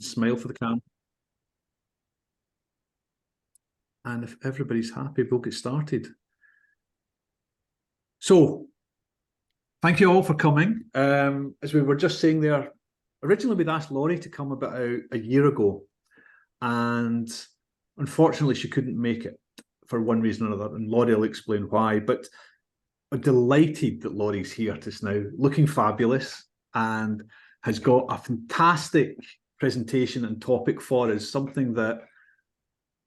Smile for the camera. And if everybody's happy, we'll get started. So, thank you all for coming. As we were just saying there, originally we'd asked Laurie to come about a year ago, and unfortunately she couldn't make it for one reason or another, and Laurie will explain why. But I'm delighted that Laurie's here just now, looking fabulous, and has got a fantastic presentation and topic for us, something that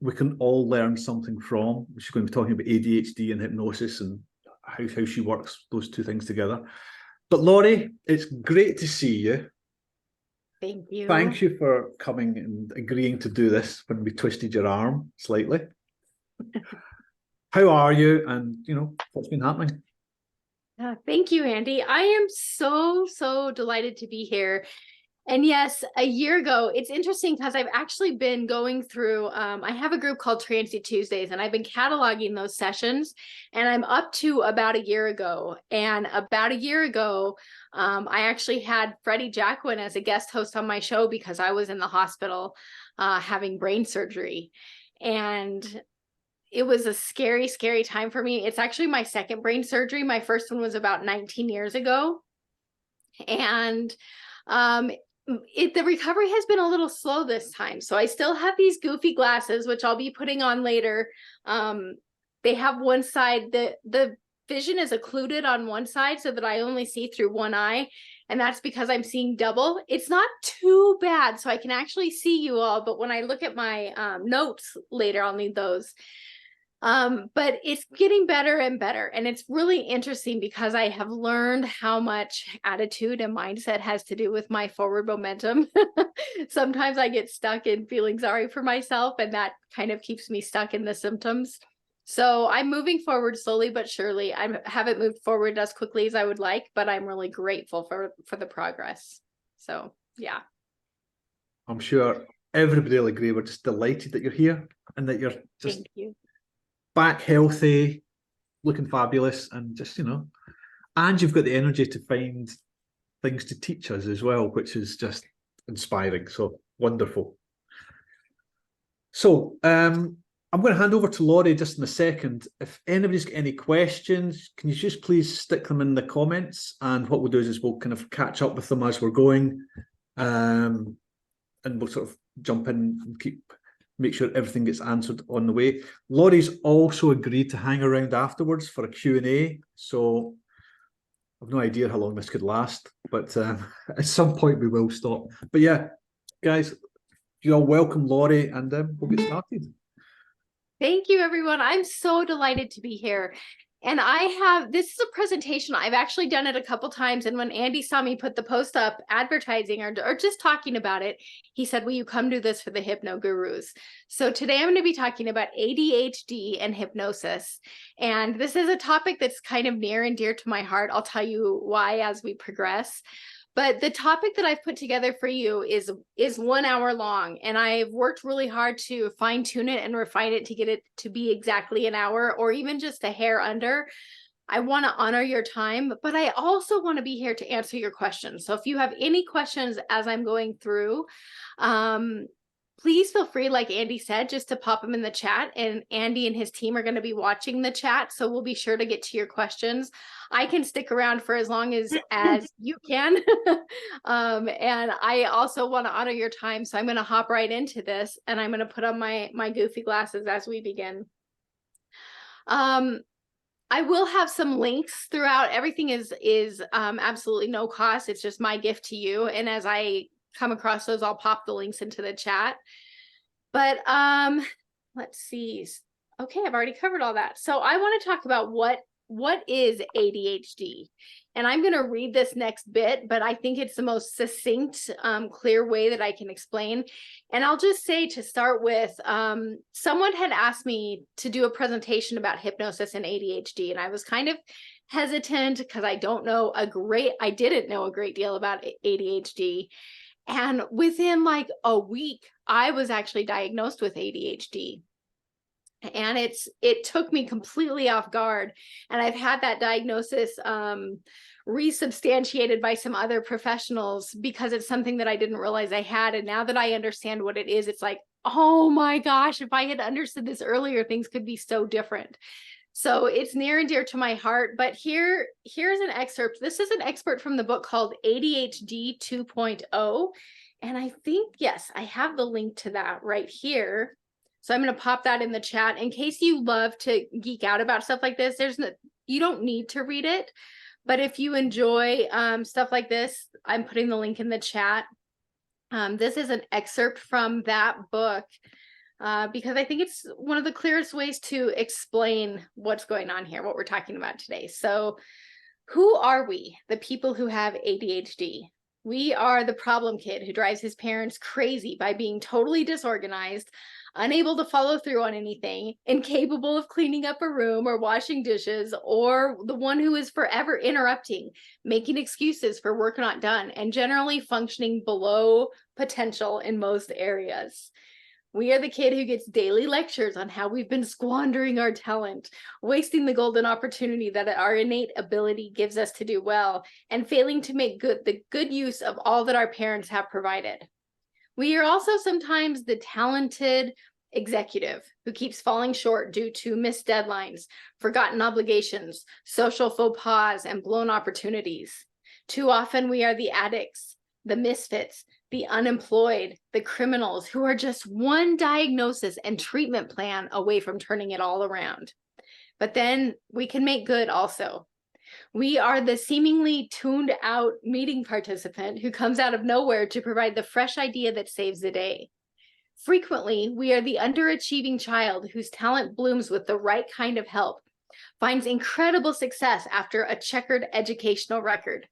we can all learn something from. She's going to be talking about ADHD and hypnosis and how she works those two things together. But Laurie, it's great to see you. Thank you. Thank you for coming and agreeing to do this when we twisted your arm slightly. How are you? And, you know, what's been happening? Thank you, Andy. I am so delighted to be here. And yes, a year ago, it's interesting because I've actually been going through, I have a group called Trancy Tuesdays, and I've been cataloging those sessions, and I'm up to about a year ago. And about a year ago, I actually had Freddie Jacquin as a guest host on my show because I was in the hospital having brain surgery. And it was a scary time for me. It's actually my second brain surgery. My first one was about 19 years ago. And the recovery has been a little slow this time. So I still have these goofy glasses, which I'll be putting on later. They have one side, the vision is occluded on one side so that I only see through one eye. And that's because I'm seeing double. It's not too bad, so I can actually see you all. But when I look at my notes later, I'll need those. But it's getting better and better. And it's really interesting because I have learned how much attitude and mindset has to do with my forward momentum. Sometimes I get stuck in feeling sorry for myself, and that kind of keeps me stuck in the symptoms. So I'm moving forward slowly but surely. I haven't moved forward as quickly as I would like, but I'm really grateful for the progress. So yeah. I'm sure everybody will agree. We're just delighted that you're here and that you're just Thank you. Back healthy, looking fabulous, and just, you know, and you've got the energy to find things to teach us as well, which is just inspiring. So wonderful. So I'm going to hand over to Laurie just in a second. If anybody's got any questions, can you just please stick them in the comments? And what we'll do is we'll kind of catch up with them as we're going, and we'll sort of jump in and make sure everything gets answered on the way. Laurie's also agreed to hang around afterwards for a Q&A. So I've no idea how long this could last, but at some point we will stop. But yeah, guys, you're all welcome, Laurie, and we'll get started. Thank you, everyone. I'm so delighted to be here. And this is a presentation. I've actually done it a couple times. And when Andy saw me put the post up advertising or just talking about it, he said, will you come do this for the Hypno Gurus? So today I'm going to be talking about ADHD and hypnosis. And this is a topic that's kind of near and dear to my heart. I'll tell you why as we progress. But the topic that I've put together for you is 1 hour long, and I've worked really hard to fine tune it and refine it to get it to be exactly an hour or even just a hair under. I want to honor your time, but I also want to be here to answer your questions. So if you have any questions as I'm going through, please feel free, like Andy said, just to pop them in the chat, and Andy and his team are going to be watching the chat. So we'll be sure to get to your questions. I can stick around for as long as you can. And I also want to honor your time. So I'm going to hop right into this, and I'm going to put on my goofy glasses as we begin. I will have some links throughout. Everything is absolutely no cost. It's just my gift to you. And as I come across those, I'll pop the links into the chat. But let's see. Okay, I've already covered all that. So I want to talk about what is ADHD. And I'm going to read this next bit, but I think it's the most succinct, clear way that I can explain. And I'll just say to start with, someone had asked me to do a presentation about hypnosis and ADHD, and I was kind of hesitant because I didn't know a great deal about ADHD. And within like a week, I was actually diagnosed with ADHD. And it took me completely off guard. And I've had that diagnosis resubstantiated by some other professionals because it's something that I didn't realize I had. And now that I understand what it is, it's like, oh my gosh, if I had understood this earlier, things could be so different. So it's near and dear to my heart. But here's an excerpt. This is an excerpt from the book called ADHD 2.0. And I think, yes, I have the link to that right here. So I'm going to pop that in the chat in case you love to geek out about stuff like this. You don't need to read it, but if you enjoy stuff like this, I'm putting the link in the chat. This is an excerpt from that book because I think it's one of the clearest ways to explain what's going on here, what we're talking about today. So who are we, the people who have ADHD? We are the problem kid who drives his parents crazy by being totally disorganized, unable to follow through on anything, incapable of cleaning up a room or washing dishes, or the one who is forever interrupting, making excuses for work not done, and generally functioning below potential in most areas. We are the kid who gets daily lectures on how we've been squandering our talent, wasting the golden opportunity that our innate ability gives us to do well, and failing to make the good use of all that our parents have provided. We are also sometimes the talented executive who keeps falling short due to missed deadlines, forgotten obligations, social faux pas, and blown opportunities. Too often we are the addicts, the misfits, the unemployed, the criminals who are just one diagnosis and treatment plan away from turning it all around. But then we can make good also. We are the seemingly tuned out meeting participant who comes out of nowhere to provide the fresh idea that saves the day. Frequently, we are the underachieving child whose talent blooms with the right kind of help, finds incredible success after a checkered educational record.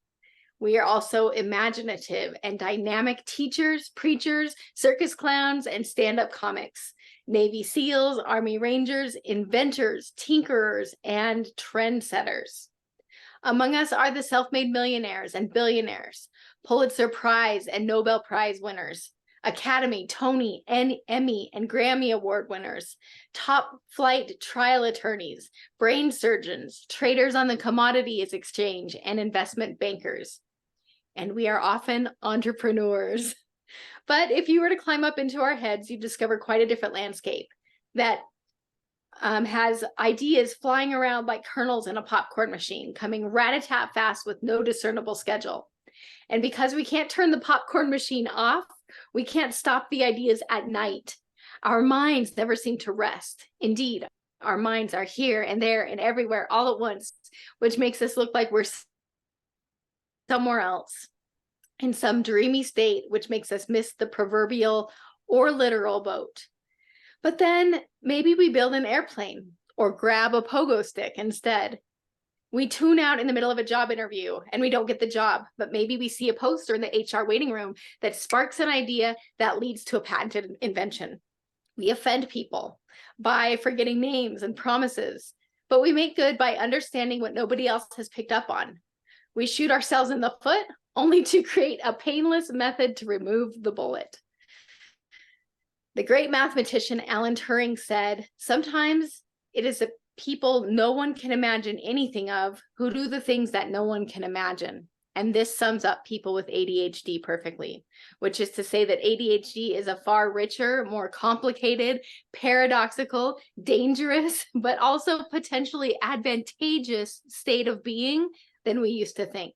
We are also imaginative and dynamic teachers, preachers, circus clowns, and stand-up comics, Navy SEALs, Army Rangers, inventors, tinkerers, and trendsetters. Among us are the self-made millionaires and billionaires, Pulitzer Prize and Nobel Prize winners, Academy, Tony, and Emmy, and Grammy Award winners, top flight trial attorneys, brain surgeons, traders on the commodities exchange, and investment bankers. And we are often entrepreneurs. But if you were to climb up into our heads, you'd discover quite a different landscape that has ideas flying around like kernels in a popcorn machine, coming rat-a-tat fast with no discernible schedule. And because we can't turn the popcorn machine off, we can't stop the ideas at night. Our minds never seem to rest. Indeed, our minds are here and there and everywhere all at once, which makes us look like we're somewhere else in some dreamy state, which makes us miss the proverbial or literal boat. But then maybe we build an airplane or grab a pogo stick instead. We tune out in the middle of a job interview and we don't get the job, but maybe we see a poster in the HR waiting room that sparks an idea that leads to a patented invention. We offend people by forgetting names and promises, but we make good by understanding what nobody else has picked up on. We shoot ourselves in the foot only to create a painless method to remove the bullet. The great mathematician Alan Turing said, sometimes it is the people no one can imagine anything of who do the things that no one can imagine. And this sums up people with ADHD perfectly, which is to say that ADHD is a far richer, more complicated, paradoxical, dangerous, but also potentially advantageous state of being than we used to think.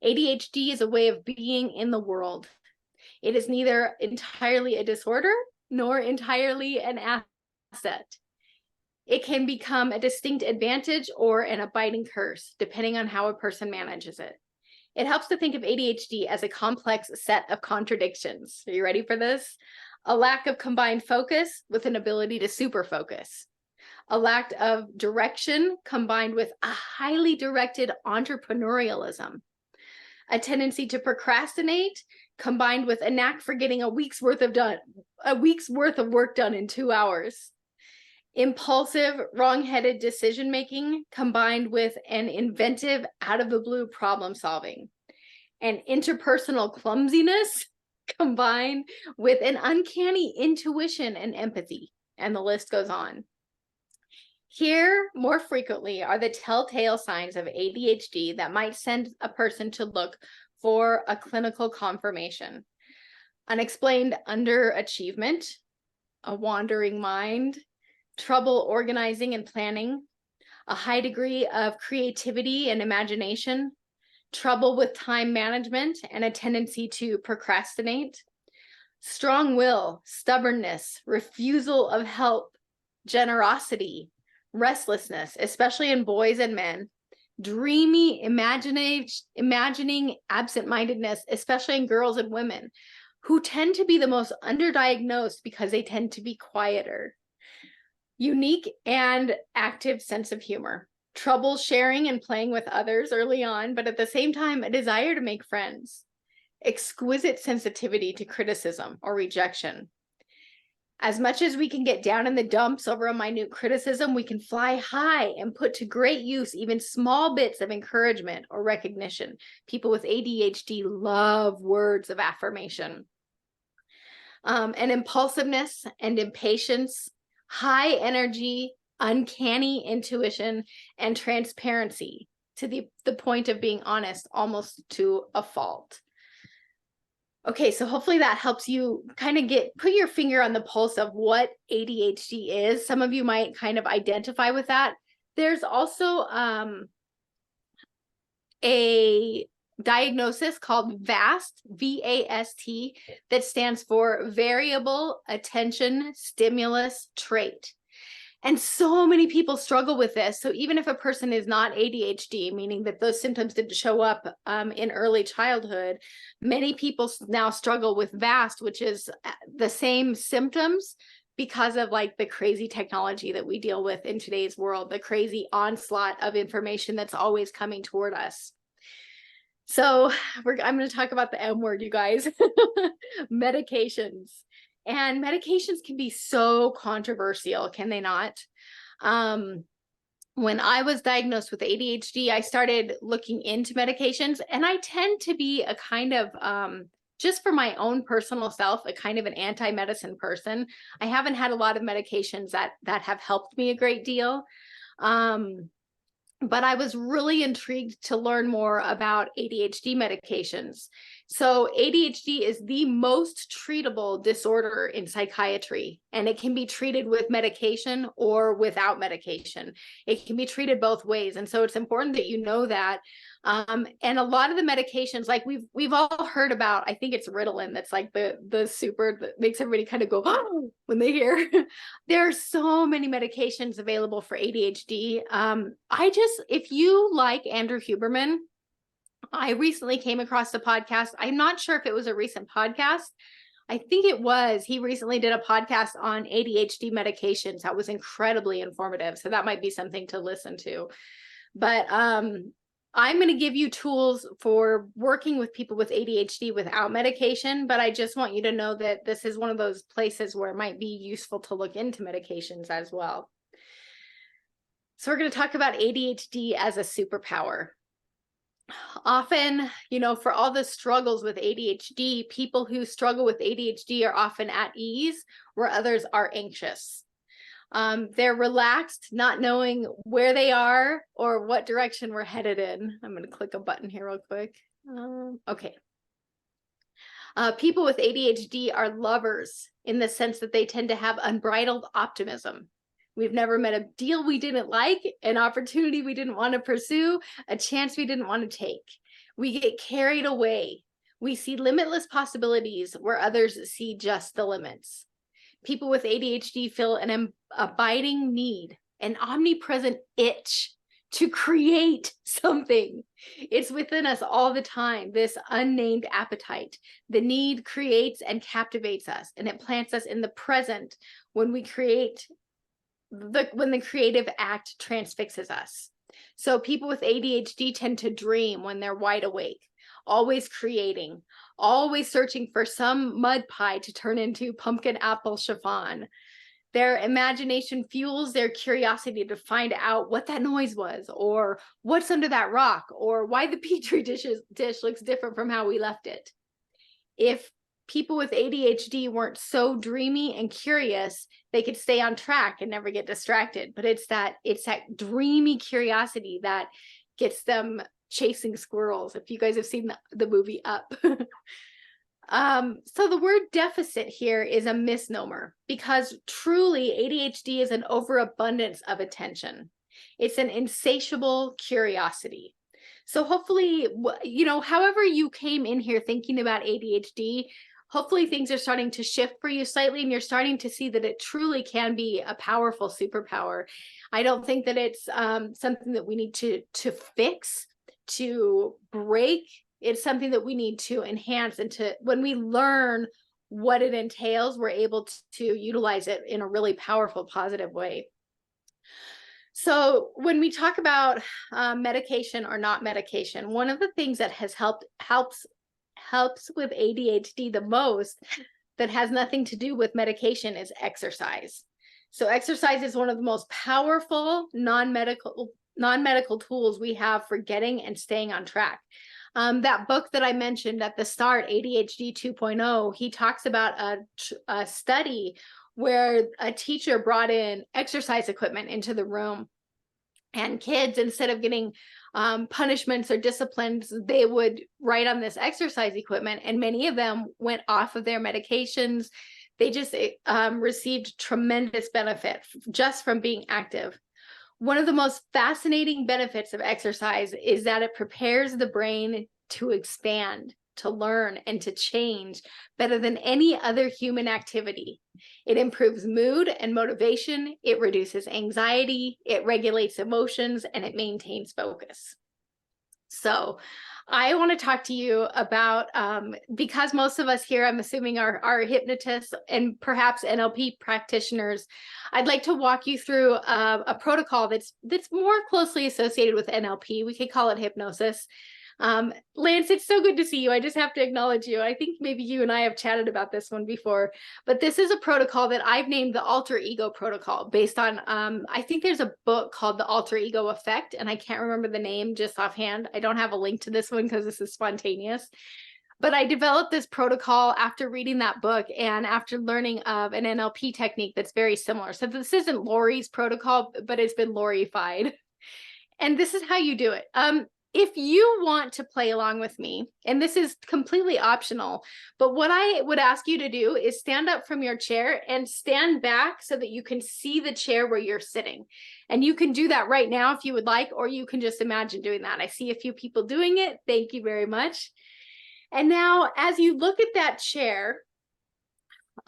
ADHD is a way of being in the world. It is neither entirely a disorder nor entirely an asset. It can become a distinct advantage or an abiding curse, depending on how a person manages it. It helps to think of ADHD as a complex set of contradictions. Are you ready for this? A lack of combined focus with an ability to super focus. A lack of direction combined with a highly directed entrepreneurialism. A tendency to procrastinate combined with a knack for getting a week's worth of work done in 2 hours. Impulsive, wrong-headed decision-making combined with an inventive, out-of-the-blue problem-solving. And interpersonal clumsiness combined with an uncanny intuition and empathy. and the list goes on. Here, more frequently, are the telltale signs of ADHD that might send a person to look for a clinical confirmation. Unexplained underachievement, a wandering mind, trouble organizing and planning, a high degree of creativity and imagination, trouble with time management and a tendency to procrastinate, strong will, stubbornness, refusal of help, generosity, restlessness, especially in boys and men, dreamy, imagining absent-mindedness, especially in girls and women, who tend to be the most underdiagnosed because they tend to be quieter. Unique and active sense of humor, trouble sharing and playing with others early on, but at the same time, a desire to make friends. Exquisite sensitivity to criticism or rejection. As much as we can get down in the dumps over a minute criticism, we can fly high and put to great use even small bits of encouragement or recognition. People with ADHD love words of affirmation. And impulsiveness and impatience, high energy, uncanny intuition, and transparency to the point of being honest, almost to a fault. Okay, so hopefully that helps you kind of put your finger on the pulse of what ADHD is. Some of you might kind of identify with that. There's also a diagnosis called VAST, V-A-S-T, that stands for Variable Attention Stimulus Trait. And so many people struggle with this. So even if a person is not ADHD, meaning that those symptoms didn't show up in early childhood, many people now struggle with VAST, which is the same symptoms because of like the crazy technology that we deal with in today's world, the crazy onslaught of information that's always coming toward us. So I'm going to talk about the M word, you guys, medications. And medications can be so controversial, can they not? When I was diagnosed with ADHD, I started looking into medications, and I tend to be a kind of, just for my own personal self, a kind of an anti-medicine person. I haven't had a lot of medications that have helped me a great deal. But I was really intrigued to learn more about ADHD medications. So ADHD is the most treatable disorder in psychiatry, and it can be treated with medication or without medication. It can be treated both ways. And so it's important that you know that. And a lot of the medications, like we've all heard about, I think it's Ritalin, that's like the super that makes everybody kind of go, oh, when they hear. There are so many medications available for ADHD. If you like Andrew Huberman, I recently came across the podcast. I'm not sure if it was a recent podcast. I think it was. He recently did a podcast on ADHD medications that was incredibly informative. So that might be something to listen to. But I'm going to give you tools for working with people with ADHD without medication, but I just want you to know that this is one of those places where it might be useful to look into medications as well. So we're going to talk about ADHD as a superpower. Often, for all the struggles with ADHD, people who struggle with ADHD are often at ease, where others are anxious. They're relaxed, not knowing where they are or what direction we're headed in. I'm going to click a button here real quick. Okay. People with ADHD are lovers in the sense that they tend to have unbridled optimism. We've never met a deal we didn't like, an opportunity we didn't want to pursue, a chance we didn't want to take. We get carried away. We see limitless possibilities where others see just the limits. People with ADHD feel an abiding need, an omnipresent itch to create something. It's within us all the time, this unnamed appetite. The need creates and captivates us, and it plants us in the present when we create, when the creative act transfixes us. So people with ADHD tend to dream when they're wide awake, always creating, always searching for some mud pie to turn into pumpkin apple chiffon. Their imagination fuels their curiosity to find out what that noise was, or what's under that rock, or why the petri dish looks different from how we left it. If people with ADHD weren't so dreamy and curious, they could stay on track and never get distracted. But it's that dreamy curiosity that gets them chasing squirrels. If you guys have seen the movie Up. So the word deficit here is a misnomer, because truly ADHD is an overabundance of attention. It's an insatiable curiosity. So hopefully, you know, however you came in here thinking about ADHD, hopefully things are starting to shift for you slightly, and you're starting to see that it truly can be a powerful superpower. I don't think that it's something that we need to fix, to break. It's something that we need to enhance, and to, when we learn what it entails, we're able to utilize it in a really powerful, positive way. So when we talk about medication or not medication, one of the things that has helps with ADHD the most, that has nothing to do with medication, is exercise. So exercise is one of the most powerful non-medical tools we have for getting and staying on track. That book that I mentioned at the start, ADHD 2.0, he talks about a study where a teacher brought in exercise equipment into the room, and kids, instead of getting punishments or disciplines, they would write on this exercise equipment, and many of them went off of their medications. They just received tremendous benefit just from being active. One of the most fascinating benefits of exercise is that it prepares the brain to expand, to learn, and to change better than any other human activity. It improves mood and motivation, it reduces anxiety, it regulates emotions, and it maintains focus. So I want to talk to you about, because most of us here, I'm assuming, are hypnotists and perhaps NLP practitioners, I'd like to walk you through a protocol that's more closely associated with NLP. We could call it hypnosis. Lance, it's so good to see you. I just have to acknowledge you. I think maybe you and I have chatted about this one before, but this is a protocol that I've named the alter ego protocol, based on, I think there's a book called The Alter Ego Effect, and I can't remember the name just offhand. I don't have a link to this one because this is spontaneous. But I developed this protocol after reading that book and after learning of an NLP technique that's very similar. So this isn't Lori's protocol, but it's been Lorified. And this is how you do it. If you want to play along with me, and this is completely optional, but what I would ask you to do is stand up from your chair and stand back so that you can see the chair where you're sitting. And you can do that right now if you would like, or you can just imagine doing that. I see a few people doing it. Thank you very much. And now, as you look at that chair,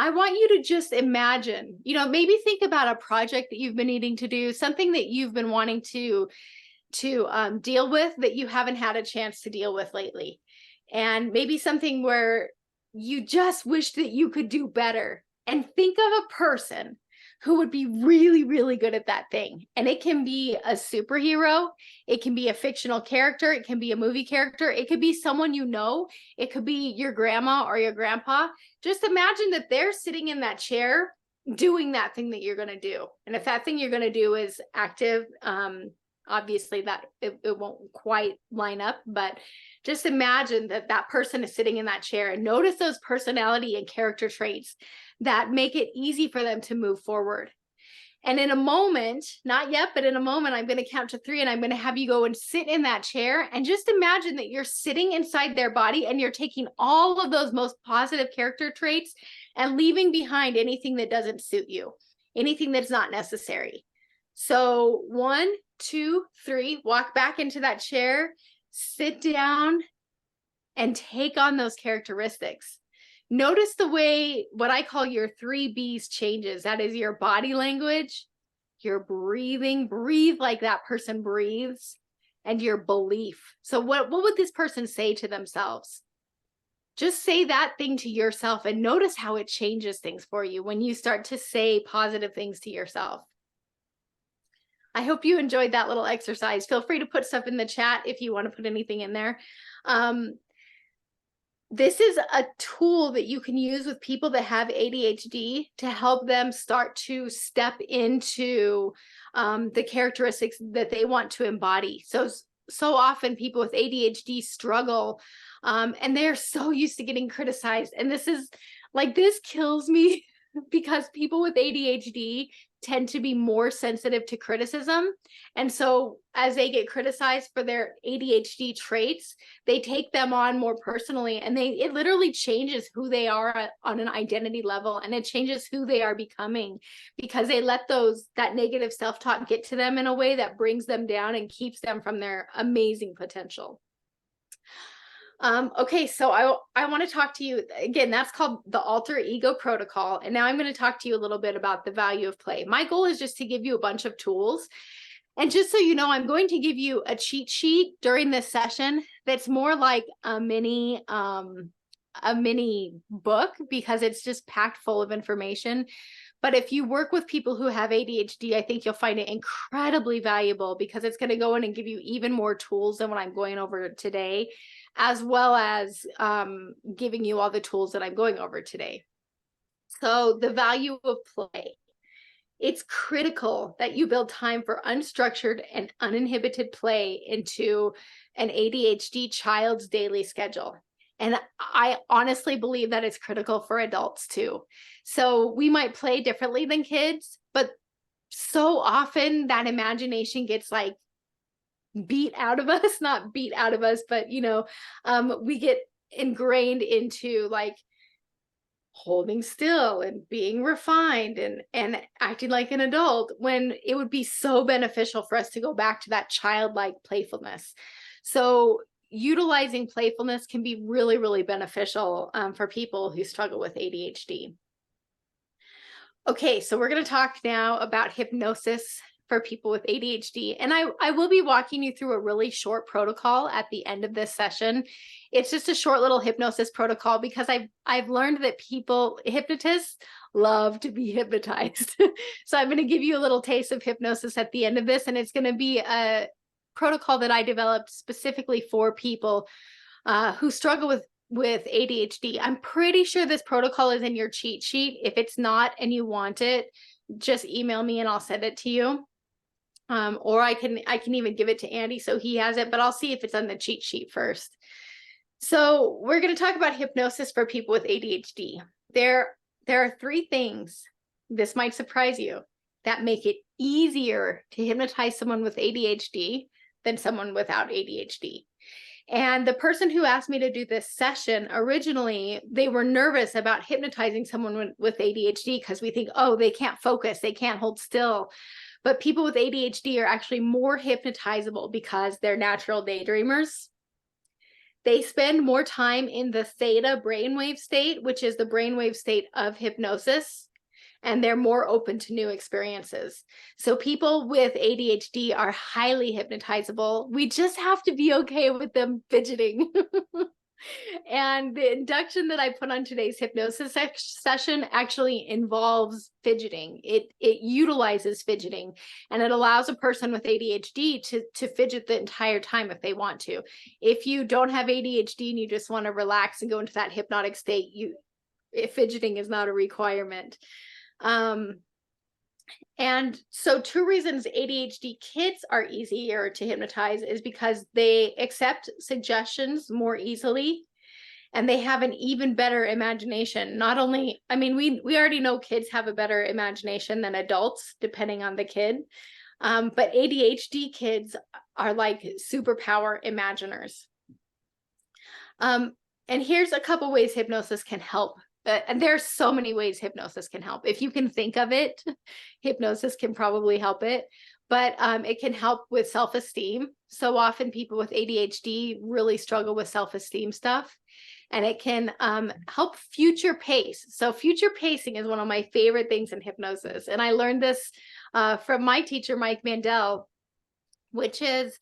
I want you to just imagine, you know, maybe think about a project that you've been needing to do, something that you've been wanting to deal with that you haven't had a chance to deal with lately. And maybe something where you just wish that you could do better. And think of a person who would be really, really good at that thing. And it can be a superhero. It can be a fictional character. It can be a movie character. It could be someone you know. It could be your grandma or your grandpa. Just imagine that they're sitting in that chair doing that thing that you're going to do. And if that thing you're going to do is active, obviously that it won't quite line up, but just imagine that that person is sitting in that chair, and notice those personality and character traits that make it easy for them to move forward. And in a moment, not yet, but in a moment, I'm going to count to 3, and I'm going to have you go and sit in that chair, and just imagine that you're sitting inside their body, and you're taking all of those most positive character traits and leaving behind anything that doesn't suit you, anything that's not necessary. So 1, 2, 3, walk back into that chair, sit down, and take on those characteristics. Notice the way, what I call your 3 B's changes. That is your body language, your breathing, breathe like that person breathes, and your belief. So what would this person say to themselves? Just say that thing to yourself and notice how it changes things for you when you start to say positive things to yourself. I hope you enjoyed that little exercise. Feel free to put stuff in the chat if you want to put anything in there. This is a tool that you can use with people that have ADHD to help them start to step into the characteristics that they want to embody. So so often people with ADHD struggle, and they're so used to getting criticized. And this kills me because people with ADHD tend to be more sensitive to criticism. And so as they get criticized for their ADHD traits, they take them on more personally, and it literally changes who they are on an identity level, and it changes who they are becoming, because they let that negative self-talk get to them in a way that brings them down and keeps them from their amazing potential. Okay, so I want to talk to you again. That's called the alter ego protocol. And now I'm going to talk to you a little bit about the value of play. My goal is just to give you a bunch of tools. And just so you know, I'm going to give you a cheat sheet during this session that's more like a mini book, because it's just packed full of information. But if you work with people who have ADHD, I think you'll find it incredibly valuable, because it's going to go in and give you even more tools than what I'm going over today, as well as giving you all the tools that I'm going over today. So the value of play. It's critical that you build time for unstructured and uninhibited play into an ADHD child's daily schedule. And I honestly believe that it's critical for adults too. So we might play differently than kids, but so often that imagination gets like beat out of us, not beat out of us, but we get ingrained into like holding still and being refined and acting like an adult, when it would be so beneficial for us to go back to that childlike playfulness. So utilizing playfulness can be really, really beneficial for people who struggle with ADHD. Okay, so we're going to talk now about hypnosis for people with ADHD. And I will be walking you through a really short protocol at the end of this session. It's just a short little hypnosis protocol, because I've learned that hypnotists love to be hypnotized. So I'm going to give you a little taste of hypnosis at the end of this, and it's going to be a protocol that I developed specifically for people who struggle with ADHD. I'm pretty sure this protocol is in your cheat sheet. If it's not and you want it, just email me and I'll send it to you. Or I can even give it to Andy so he has it, but I'll see if it's on the cheat sheet first. So we're going to talk about hypnosis for people with ADHD. There are 3 things, this might surprise you, that make it easier to hypnotize someone with ADHD than someone without ADHD. And the person who asked me to do this session, originally, they were nervous about hypnotizing someone with ADHD because we think, oh, they can't focus, they can't hold still. But people with ADHD are actually more hypnotizable because they're natural daydreamers. They spend more time in the theta brainwave state, which is the brainwave state of hypnosis, and they're more open to new experiences. So people with ADHD are highly hypnotizable. We just have to be okay with them fidgeting. And the induction that I put on today's hypnosis session actually involves fidgeting. It utilizes fidgeting, and it allows a person with ADHD to fidget the entire time if they want to. If you don't have ADHD and you just want to relax and go into that hypnotic state, fidgeting is not a requirement. And so 2 reasons ADHD kids are easier to hypnotize is because they accept suggestions more easily, and they have an even better imagination. Not only, we already know kids have a better imagination than adults, depending on the kid. But ADHD kids are like superpower imaginers. And here's a couple ways hypnosis can help. And there's so many ways hypnosis can help. If you can think of it, hypnosis can probably help it. But it can help with self-esteem. So often people with ADHD really struggle with self-esteem stuff. And it can help future pace. So future pacing is one of my favorite things in hypnosis. And I learned this from my teacher, Mike Mandel, which is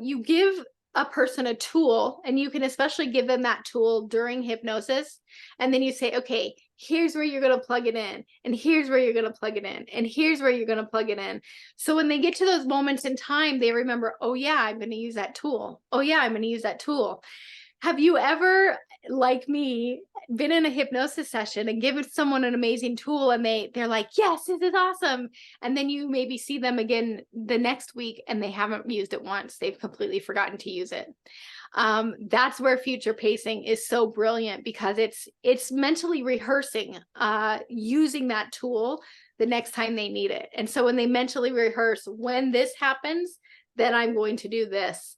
you give a person a tool, and you can especially give them that tool during hypnosis. And then you say, okay, here's where you're going to plug it in. And here's where you're going to plug it in. And here's where you're going to plug it in. So when they get to those moments in time, they remember, oh yeah, I'm going to use that tool. Oh yeah, I'm going to use that tool. Have you ever like me, been in a hypnosis session and given someone an amazing tool and they're like, yes, this is awesome. And then you maybe see them again the next week and they haven't used it once. They've completely forgotten to use it. That's where future pacing is so brilliant, because it's mentally rehearsing using that tool the next time they need it. And so when they mentally rehearse, when this happens, then I'm going to do this.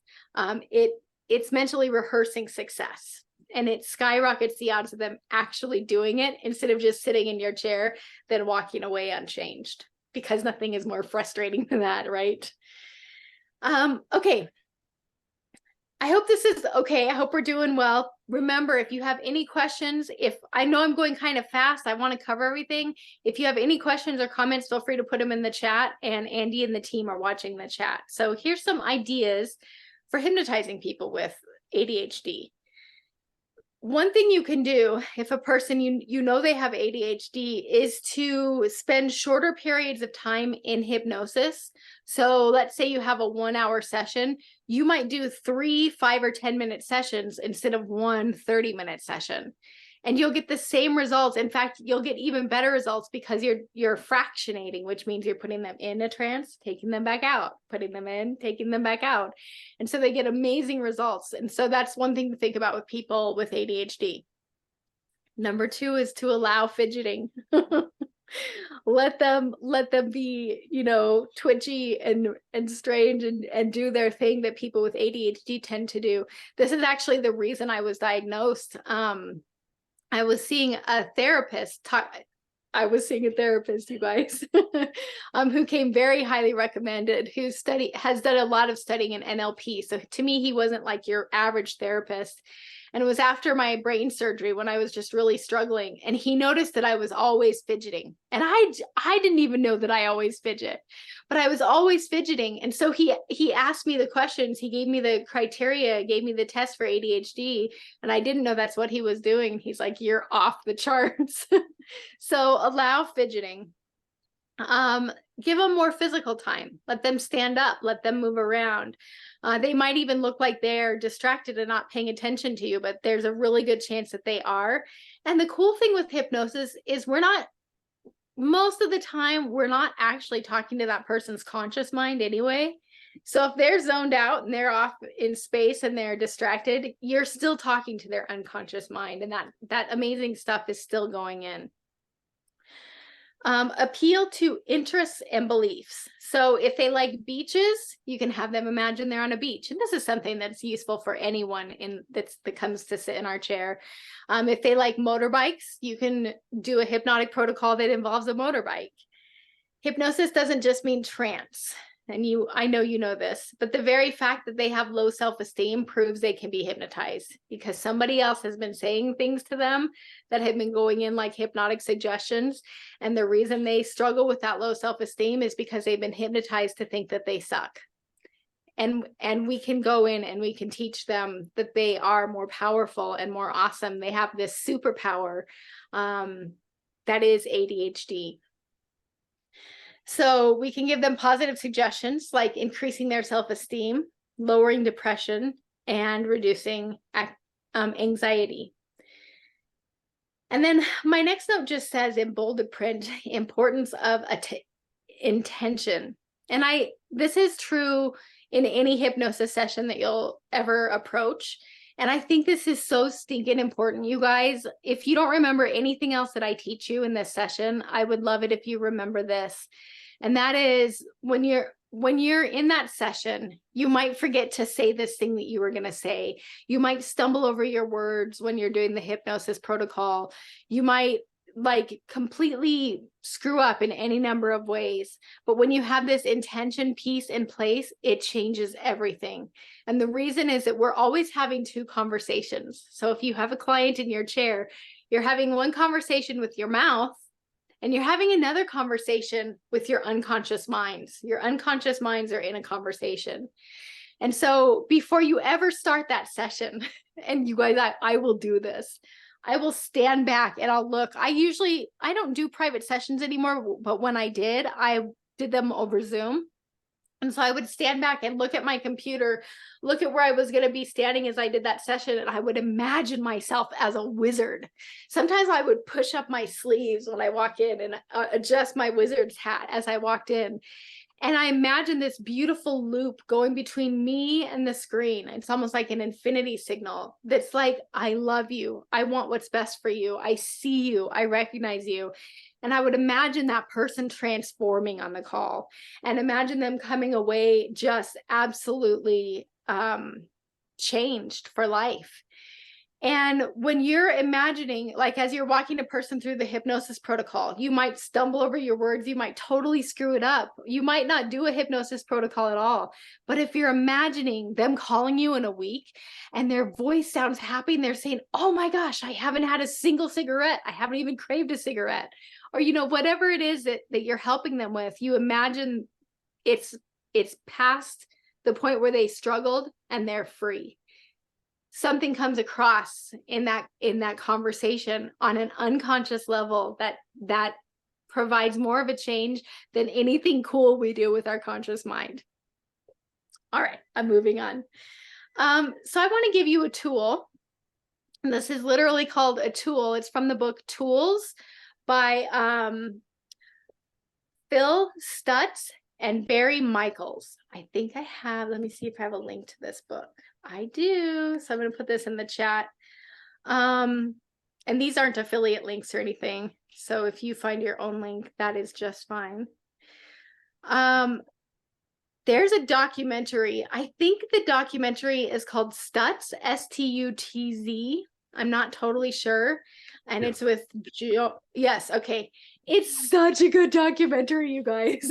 It's mentally rehearsing success, and it skyrockets the odds of them actually doing it instead of just sitting in your chair, then walking away unchanged, because nothing is more frustrating than that, right? Okay. I hope this is okay. I hope we're doing well. Remember, if you have any questions, if I know I'm going kind of fast, I want to cover everything. If you have any questions or comments, feel free to put them in the chat, and Andy and the team are watching the chat. So here's some ideas for hypnotizing people with ADHD. One thing you can do if a person you know they have ADHD is to spend shorter periods of time in hypnosis. So let's say you have a 1-hour session, you might do 3, 5, or 10-minute sessions instead of 1 30-minute session. And you'll get the same results. In fact, you'll get even better results because you're fractionating, which means you're putting them in a trance, taking them back out, putting them in, taking them back out. And so they get amazing results. And so that's one thing to think about with people with ADHD. Number 2 is to allow fidgeting. Let them be, twitchy and strange and do their thing that people with ADHD tend to do. This is actually the reason I was diagnosed. I was seeing a therapist, you guys, who came very highly recommended, who has done a lot of studying in NLP. So to me, he wasn't like your average therapist. And it was after my brain surgery when I was just really struggling. And he noticed that I was always fidgeting. And I didn't even know that I always fidget, but I was always fidgeting. And so he asked me the questions. He gave me the criteria, gave me the test for ADHD. And I didn't know that's what he was doing. He's like, you're off the charts. So allow fidgeting. Give them more physical time. Let them stand up. Let them move around. They might even look like they're distracted and not paying attention to you, but there's a really good chance that they are. And the cool thing with hypnosis is most of the time, we're not actually talking to that person's conscious mind anyway. So if they're zoned out and they're off in space and they're distracted, you're still talking to their unconscious mind, and that amazing stuff is still going in. Appeal to interests and beliefs. So if they like beaches, you can have them imagine they're on a beach. And this is something that's useful for anyone that comes to sit in our chair. If they like motorbikes, you can do a hypnotic protocol that involves a motorbike. Hypnosis doesn't just mean trance. And I know you know this, but the very fact that they have low self-esteem proves they can be hypnotized, because somebody else has been saying things to them that have been going in like hypnotic suggestions. And the reason they struggle with that low self-esteem is because they've been hypnotized to think that they suck. And we can go in and we can teach them that they are more powerful and more awesome. They have this superpower that is ADHD. So we can give them positive suggestions like increasing their self-esteem, lowering depression, and reducing anxiety. And then my next note just says in bolded print, importance of intention. And this is true in any hypnosis session that you'll ever approach. And I think this is so stinking important, you guys. If you don't remember anything else that I teach you in this session, I would love it if you remember this. And that is when you're in that session, you might forget to say this thing that you were going to say. You might stumble over your words when you're doing the hypnosis protocol. You might completely screw up in any number of ways. But when you have this intention piece in place, it changes everything. And the reason is that we're always having 2 conversations. So if you have a client in your chair, you're having one conversation with your mouth, and you're having another conversation with your unconscious minds. Your unconscious minds are in a conversation. And so before you ever start that session, and you guys, I will do this, I will stand back and I'll look. I don't do private sessions anymore, but when I did them over Zoom. And so I would stand back and look at my computer, look at where I was going to be standing as I did that session, and I would imagine myself as a wizard. Sometimes I would push up my sleeves when I walk in and adjust my wizard's hat as I walked in. And I imagine this beautiful loop going between me and the screen. It's almost like an infinity signal that's like, I love you. I want what's best for you. I see you. I recognize you. And I would imagine that person transforming on the call, and imagine them coming away just absolutely changed for life. And when you're imagining, like as you're walking a person through the hypnosis protocol, you might stumble over your words, you might totally screw it up. You might not do a hypnosis protocol at all. But if you're imagining them calling you in a week and their voice sounds happy and they're saying, oh my gosh, I haven't had a single cigarette. I haven't even craved a cigarette. Or, you know, whatever it is that you're helping them with, you imagine it's past the point where they struggled and they're free. Something comes across in that conversation on an unconscious level that provides more of a change than anything cool we do with our conscious mind. All right, I'm moving on. So I want to give you a tool. And this is literally called a tool. It's from the book Tools by Phil Stutz and Barry Michaels. I think I have, let me see if I have a link to this book. I do. So I'm going to put this in the chat. And these aren't affiliate links or anything. So if you find your own link, that is just fine. There's a documentary. I think the documentary is called Stutz, S-T-U-T-Z. I'm not totally sure. And it's with Joe. Yes. Okay. It's such a good documentary, you guys.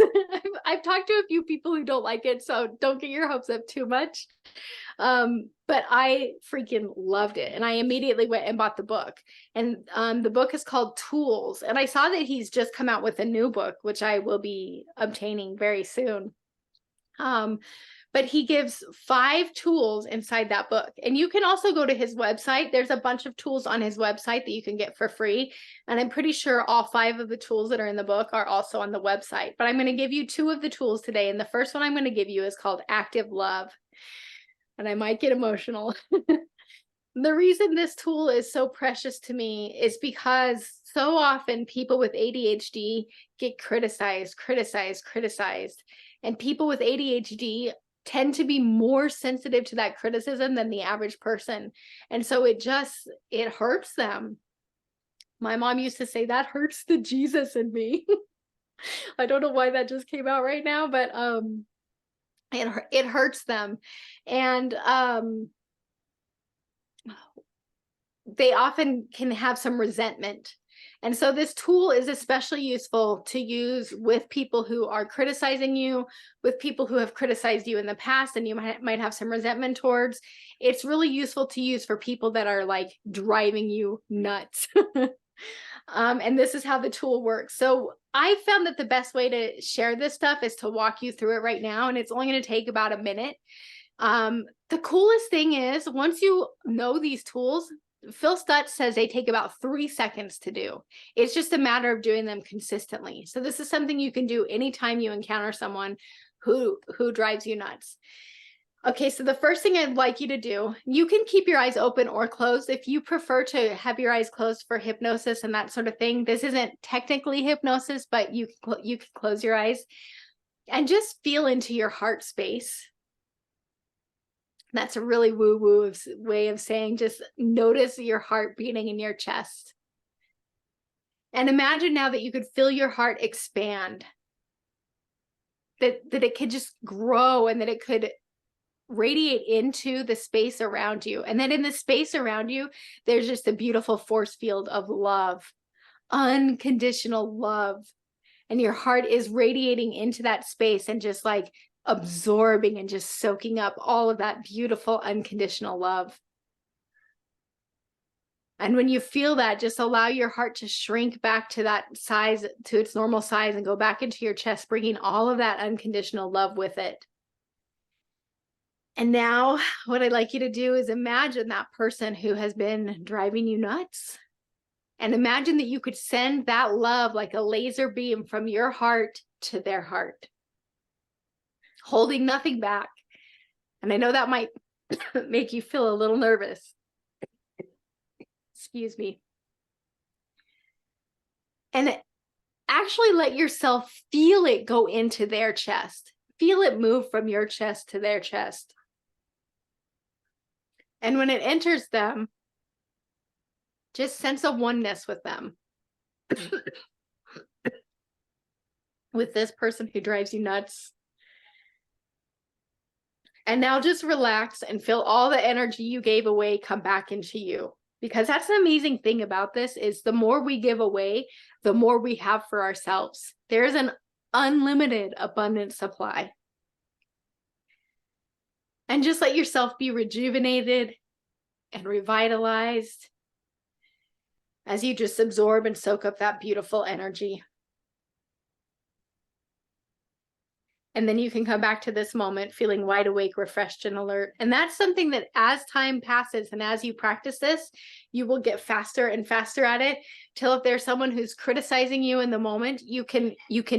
I've talked to a few people who don't like it, so don't get your hopes up too much. But I freaking loved it. And I immediately went and bought the book. And the book is called Tools. And I saw that he's just come out with a new book, which I will be obtaining very soon. But he gives 5 tools inside that book. And you can also go to his website. There's a bunch of tools on his website that you can get for free. And I'm pretty sure all 5 of the tools that are in the book are also on the website. But I'm going to give you 2 of the tools today. And the first one I'm going to give you is called Active Love. And I might get emotional. The reason this tool is so precious to me is because so often people with ADHD get criticized. And people with ADHD tend to be more sensitive to that criticism than the average person. And so it hurts them. My mom used to say, that hurts the Jesus in me. I don't know why that just came out right now, but it hurts them. And they often can have some resentment. And so this tool is especially useful to use with people who are criticizing you, with people who have criticized you in the past and you might have some resentment towards. It's really useful to use for people that are like driving you nuts. And this is how the tool works. So I found that the best way to share this stuff is to walk you through it right now. And it's only going to take about a minute. The coolest thing is once you know these tools, Phil Stutz says they take about 3 seconds to do. It's just a matter of doing them consistently. So this is something you can do anytime you encounter someone who drives you nuts. Okay, so the first thing I'd like you to do, you can keep your eyes open or closed. If you prefer to have your eyes closed for hypnosis and that sort of thing, this isn't technically hypnosis, but you can close your eyes and just feel into your heart space. That's a really woo-woo way of saying just notice your heart beating in your chest. And imagine now that you could feel your heart expand. That it could just grow and that it could radiate into the space around you. And then in the space around you, there's just a beautiful force field of love, unconditional love. And your heart is radiating into that space and just like absorbing and just soaking up all of that beautiful unconditional love. And when you feel that, just allow your heart to shrink back to that size, to its normal size, and go back into your chest, bringing all of that unconditional love with it. And now what I'd like you to do is imagine that person who has been driving you nuts. And imagine that you could send that love like a laser beam from your heart to their heart. holding nothing back. And I know that might make you feel a little nervous. Excuse me. And actually let yourself feel it go into their chest. Feel it move from your chest to their chest. And when it enters them, just sense a oneness with them. With this person who drives you nuts. And now just relax and feel all the energy you gave away come back into you. Because that's the amazing thing about this is the more we give away, the more we have for ourselves. There's an unlimited abundant supply. And just let yourself be rejuvenated and revitalized as you just absorb and soak up that beautiful energy. And then you can come back to this moment feeling wide awake, refreshed, and alert. And that's something that as time passes and as you practice this, you will get faster and faster at it, till if there's someone who's criticizing you in the moment, you can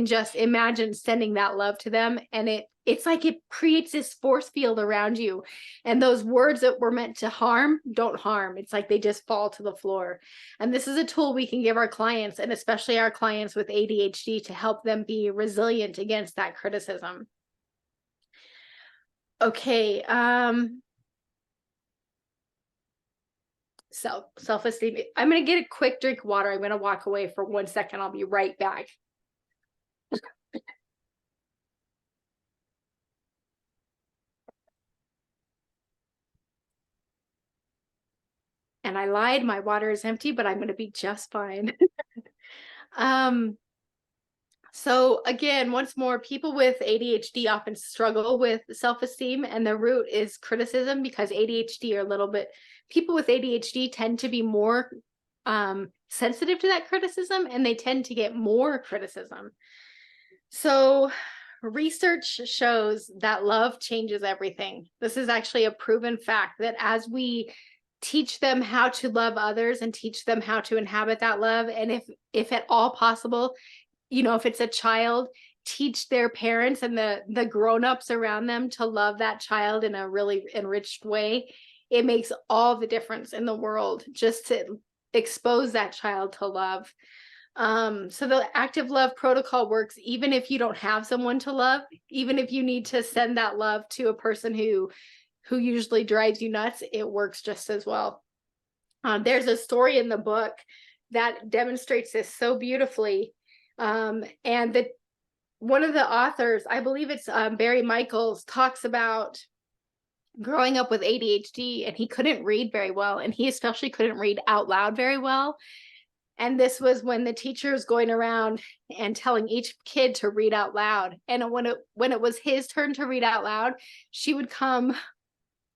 just imagine sending that love to them. And it's like it creates this force field around you. And those words that were meant to harm don't harm. It's like they just fall to the floor. And this is a tool we can give our clients, and especially our clients with ADHD, to help them be resilient against that criticism. Okay. Self-esteem. I'm going to get a quick drink of water. I'm going to walk away for 1 second. I'll be right back. And I lied, my water is empty, but I'm going to be just fine. So again, once more, people with ADHD often struggle with self-esteem, and the root is criticism, because people with ADHD tend to be more sensitive to that criticism, and they tend to get more criticism. So research shows that love changes everything. This is actually a proven fact, that as we teach them how to love others and teach them how to inhabit that love, and if at all possible, if it's a child, teach their parents and the grown-ups around them to love that child in a really enriched way. It makes all the difference in the world just to expose that child to love. So the active love protocol works even if you don't have someone to love, even if you need to send that love to a person who usually drives you nuts, it works just as well. There's a story in the book that demonstrates this so beautifully. And one of the authors, I believe it's Barry Michaels, talks about growing up with ADHD, and he couldn't read very well, and he especially couldn't read out loud very well. And this was when the teacher was going around and telling each kid to read out loud. And when it was his turn to read out loud, she would come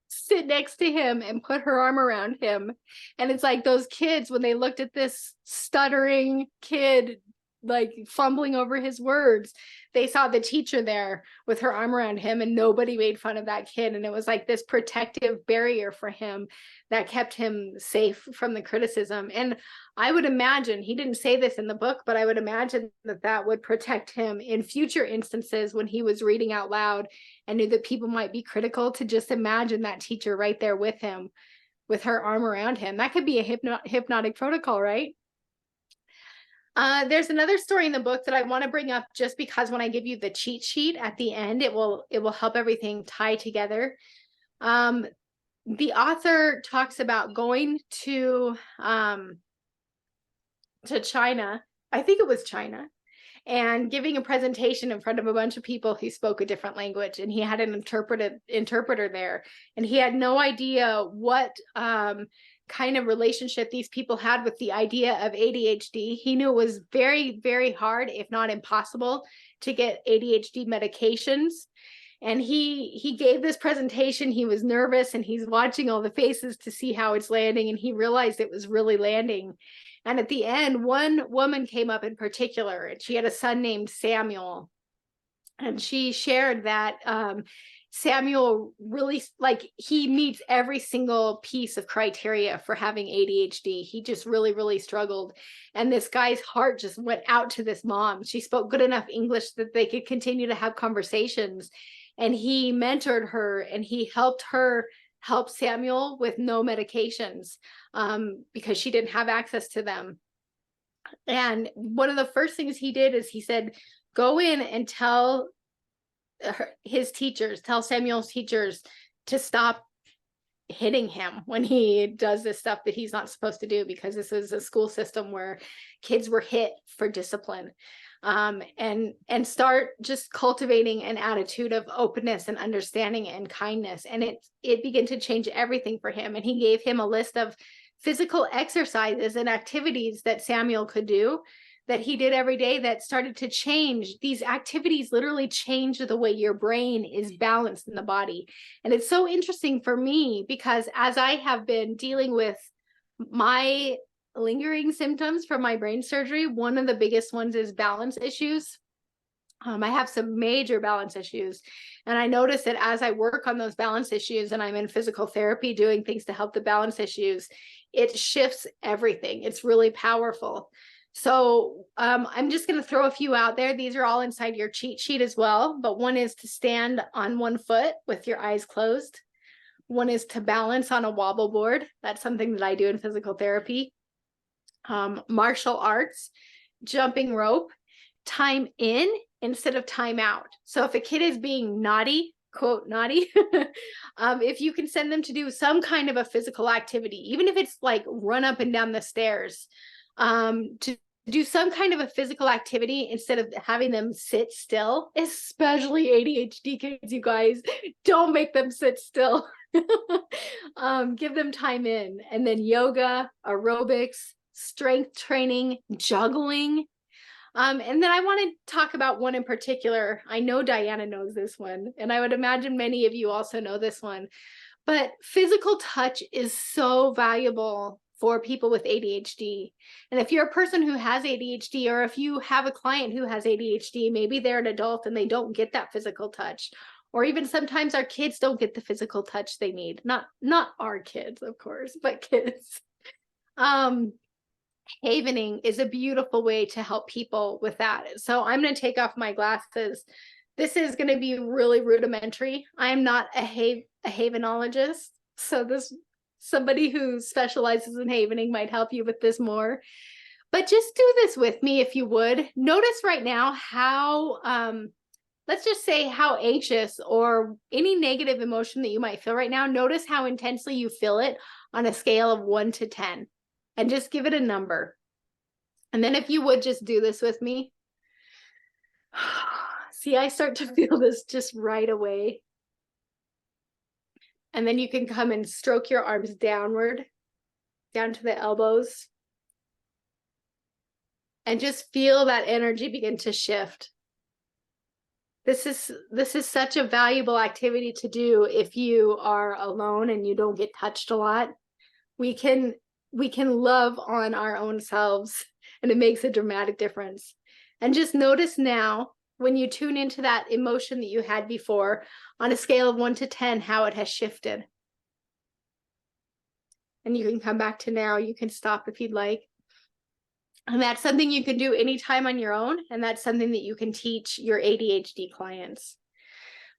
sit next to him and put her arm around him. And it's like those kids, when they looked at this stuttering kid, like fumbling over his words, they saw the teacher there with her arm around him, and nobody made fun of that kid. And it was like this protective barrier for him that kept him safe from the criticism. And I would imagine, he didn't say this in the book, but I would imagine that would protect him in future instances when he was reading out loud and knew that people might be critical, to just imagine that teacher right there with him with her arm around him. That could be a hypnotic protocol, right? There's another story in the book that I want to bring up, just because when I give you the cheat sheet at the end, it will help everything tie together. The author talks about going to China, I think it was China, and giving a presentation in front of a bunch of people who spoke a different language, and he had an interpreter there, and he had no idea what kind of relationship these people had with the idea of ADHD. He knew it was very, very hard, if not impossible, to get ADHD medications. And he gave this presentation. He was nervous, and he's watching all the faces to see how it's landing, and he realized it was really landing. And at the end, one woman came up in particular, and she had a son named Samuel. And she shared that Samuel really, like, he meets every single piece of criteria for having ADHD. He just really, really struggled. And this guy's heart just went out to this mom. She spoke good enough English that they could continue to have conversations. and he mentored her, and he helped her help Samuel with no medications, because she didn't have access to them. And one of the first things he did is he said, go in and tell tell Samuel's teachers to stop hitting him when he does this stuff that he's not supposed to do, because this is a school system where kids were hit for discipline. And start just cultivating an attitude of openness and understanding and kindness. And it began to change everything for him. And he gave him a list of physical exercises and activities that Samuel could do, that he did every day, that started to change. These activities literally change the way your brain is balanced in the body. And it's so interesting for me, because as I have been dealing with my lingering symptoms from my brain surgery, one of the biggest ones is balance issues. I have some major balance issues, and I notice that as I work on those balance issues and I'm in physical therapy doing things to help the balance issues, it shifts everything. It's really powerful. So I'm just going to throw a few out there. These are all inside your cheat sheet as well, but one is to stand on one foot with your eyes closed. One is to balance on a wobble board. That's something that I do in physical therapy. Martial arts, jumping rope, time in instead of time out. So if a kid is being naughty, quote naughty, if you can send them to do some kind of a physical activity, even if it's like run up and down the stairs, to do some kind of a physical activity instead of having them sit still, especially ADHD kids, you guys, don't make them sit still. Give them time in. And then yoga, aerobics, strength training, juggling. And then I want to talk about one in particular. I know Diana knows this one, and I would imagine many of you also know this one, but physical touch is so valuable for people with ADHD. And if you're a person who has ADHD, or if you have a client who has ADHD, maybe they're an adult and they don't get that physical touch, or even sometimes our kids don't get the physical touch they need. Not our kids, of course, but kids. Havening is a beautiful way to help people with that. So I'm going to take off my glasses. This is going to be really rudimentary. I am not a havenologist. So somebody who specializes in havening might help you with this more. But just do this with me if you would. Notice right now how, let's just say how anxious or any negative emotion that you might feel right now, notice how intensely you feel it on a scale of 1 to 10. And just give it a number. And then if you would just do this with me. See, I start to feel this just right away. And then you can come and stroke your arms downward, down to the elbows. And just feel that energy begin to shift. This is such a valuable activity to do if you are alone and you don't get touched a lot. We can love on our own selves, and it makes a dramatic difference. And just notice now, when you tune into that emotion that you had before, on a scale of 1 to 10, how it has shifted. And you can come back to now. You can stop if you'd like. And that's something you can do anytime on your own. And that's something that you can teach your ADHD clients.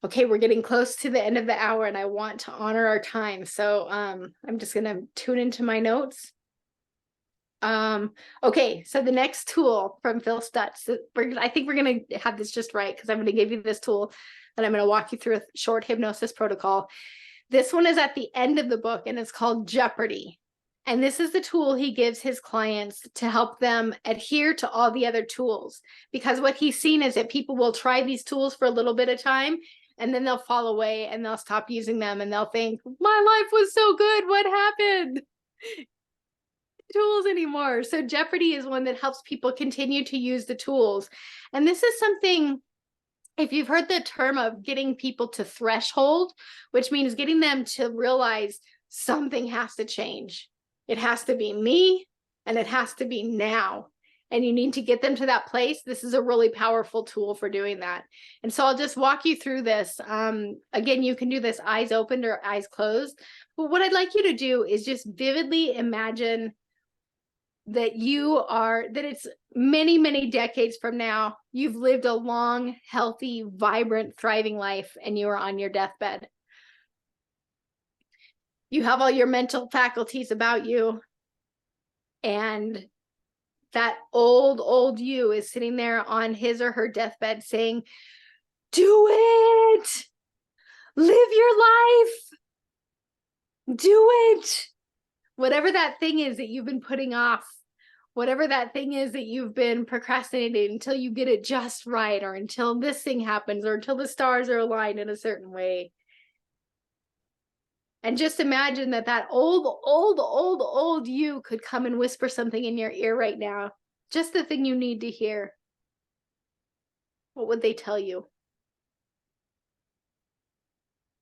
Okay, we're getting close to the end of the hour, and I want to honor our time. So I'm just going to tune into my notes. Okay, so the next tool from Phil Stutz, I think we're going to have this just right, because I'm going to give you this tool, and I'm going to walk you through a short hypnosis protocol. This one is at the end of the book, and it's called Jeopardy. And this is the tool he gives his clients to help them adhere to all the other tools. Because what he's seen is that people will try these tools for a little bit of time, and then they'll fall away and they'll stop using them, and they'll think, my life was so good, what happened? Tools anymore. So Jeopardy is one that helps people continue to use the tools. And this is something, if you've heard the term of getting people to threshold, which means getting them to realize something has to change. It has to be me, and it has to be now. And you need to get them to that place. This is a really powerful tool for doing that. And so I'll just walk you through this. Again, you can do this eyes open or eyes closed. But what I'd like you to do is just vividly imagine that many, many decades from now, you've lived a long, healthy, vibrant, thriving life, and you are on your deathbed. You have all your mental faculties about you, and that old you is sitting there on his or her deathbed saying, do it, live your life, do it. Whatever that thing is that you've been putting off, whatever that thing is that you've been procrastinating until you get it just right, or until this thing happens, or until the stars are aligned in a certain way. And just imagine that old you could come and whisper something in your ear right now. Just the thing you need to hear. What would they tell you?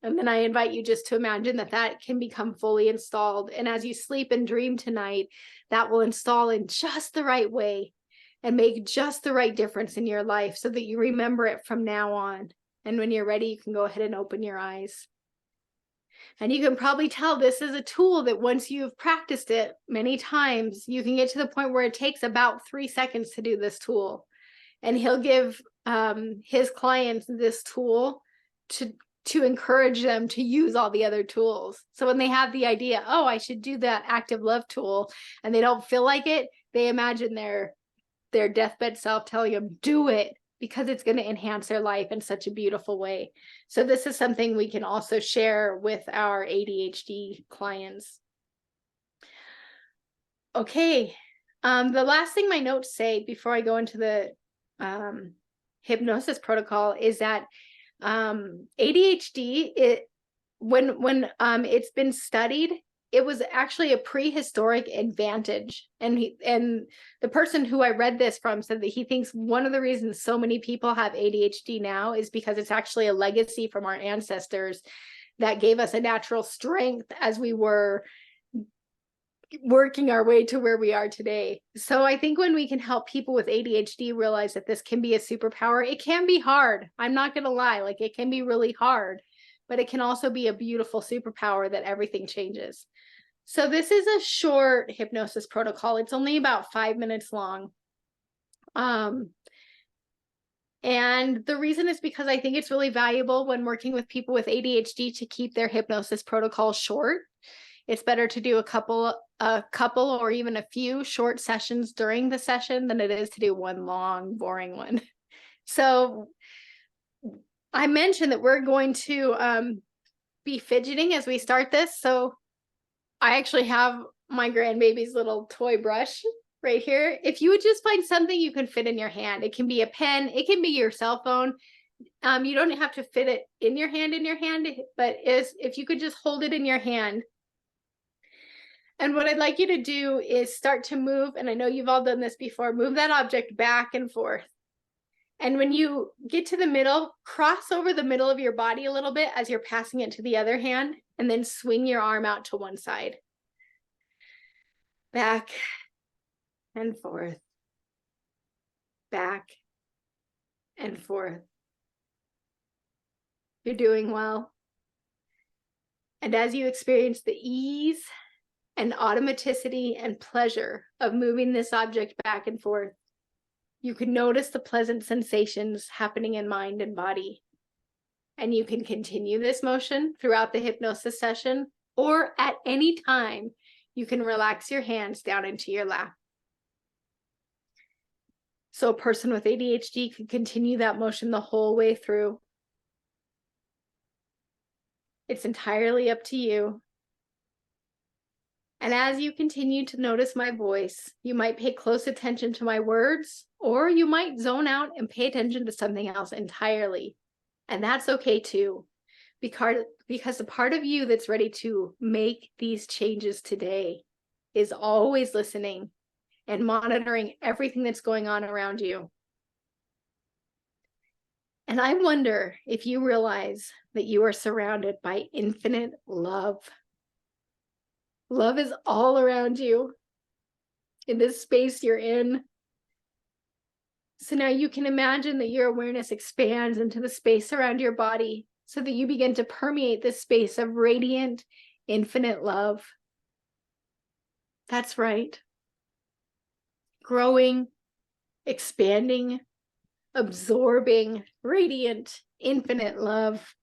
And then I invite you just to imagine that can become fully installed. And as you sleep and dream tonight, that will install in just the right way and make just the right difference in your life so that you remember it from now on. And when you're ready, you can go ahead and open your eyes. And you can probably tell this is a tool that once you've practiced it many times, you can get to the point where it takes about 3 seconds to do this tool. And he'll give his clients this tool to encourage them to use all the other tools. So when they have the idea, oh, I should do that active love tool, and they don't feel like it, they imagine their deathbed self telling them, do it, because it's going to enhance their life in such a beautiful way. So this is something we can also share with our ADHD clients. Okay. The last thing my notes say before I go into the hypnosis protocol is that ADHD, when it's been studied, it was actually a prehistoric advantage. And the person who I read this from said that he thinks one of the reasons so many people have ADHD now is because it's actually a legacy from our ancestors that gave us a natural strength as we were working our way to where we are today. So I think when we can help people with ADHD realize that this can be a superpower, it can be hard. I'm not going to lie, like it can be really hard, but it can also be a beautiful superpower that everything changes. So this is a short hypnosis protocol. It's only about 5 minutes long. And the reason is because I think it's really valuable when working with people with ADHD to keep their hypnosis protocol short. It's better to do a couple or even a few short sessions during the session than it is to do one long, boring one. So I mentioned that we're going to be fidgeting as we start this. So I actually have my grandbaby's little toy brush right here. If you would just find something you can fit in your hand, it can be a pen, it can be your cell phone. You don't have to fit it in your hand, but if you could just hold it in your hand. And what I'd like you to do is start to move, and I know you've all done this before, move that object back and forth. And when you get to the middle, cross over the middle of your body a little bit as you're passing it to the other hand, and then swing your arm out to one side. Back and forth. Back and forth. You're doing well. And as you experience the ease and automaticity and pleasure of moving this object back and forth, you can notice the pleasant sensations happening in mind and body. And you can continue this motion throughout the hypnosis session, or at any time, you can relax your hands down into your lap. So a person with ADHD can continue that motion the whole way through. It's entirely up to you. And as you continue to notice my voice, you might pay close attention to my words, or you might zone out and pay attention to something else entirely. And that's okay too, because the part of you that's ready to make these changes today is always listening and monitoring everything that's going on around you. And I wonder if you realize that you are surrounded by infinite love. Love is all around you in this space you're in. So now you can imagine that your awareness expands into the space around your body so that you begin to permeate this space of radiant, infinite love. That's right. Growing, expanding, absorbing, radiant, infinite love.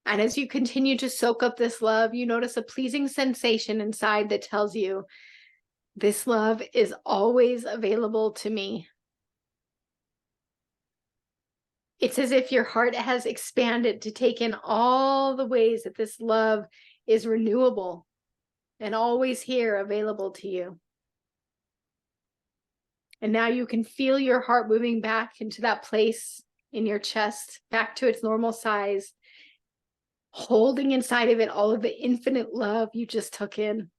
And as you continue to soak up this love, you notice a pleasing sensation inside that tells you, this love is always available to me. It's as if your heart has expanded to take in all the ways that this love is renewable and always here available to you. And now you can feel your heart moving back into that place in your chest, back to its normal size, holding inside of it all of the infinite love you just took in.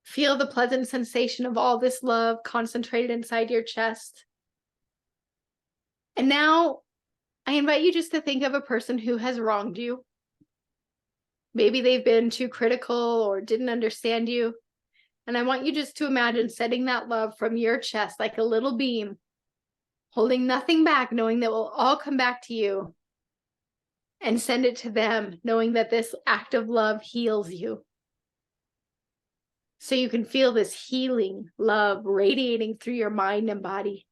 Feel the pleasant sensation of all this love concentrated inside your chest. And now I invite you just to think of a person who has wronged you. Maybe they've been too critical or didn't understand you. And I want you just to imagine setting that love from your chest like a little beam, holding nothing back, knowing that will all come back to you, and send it to them, knowing that this act of love heals you. So you can feel this healing love radiating through your mind and body.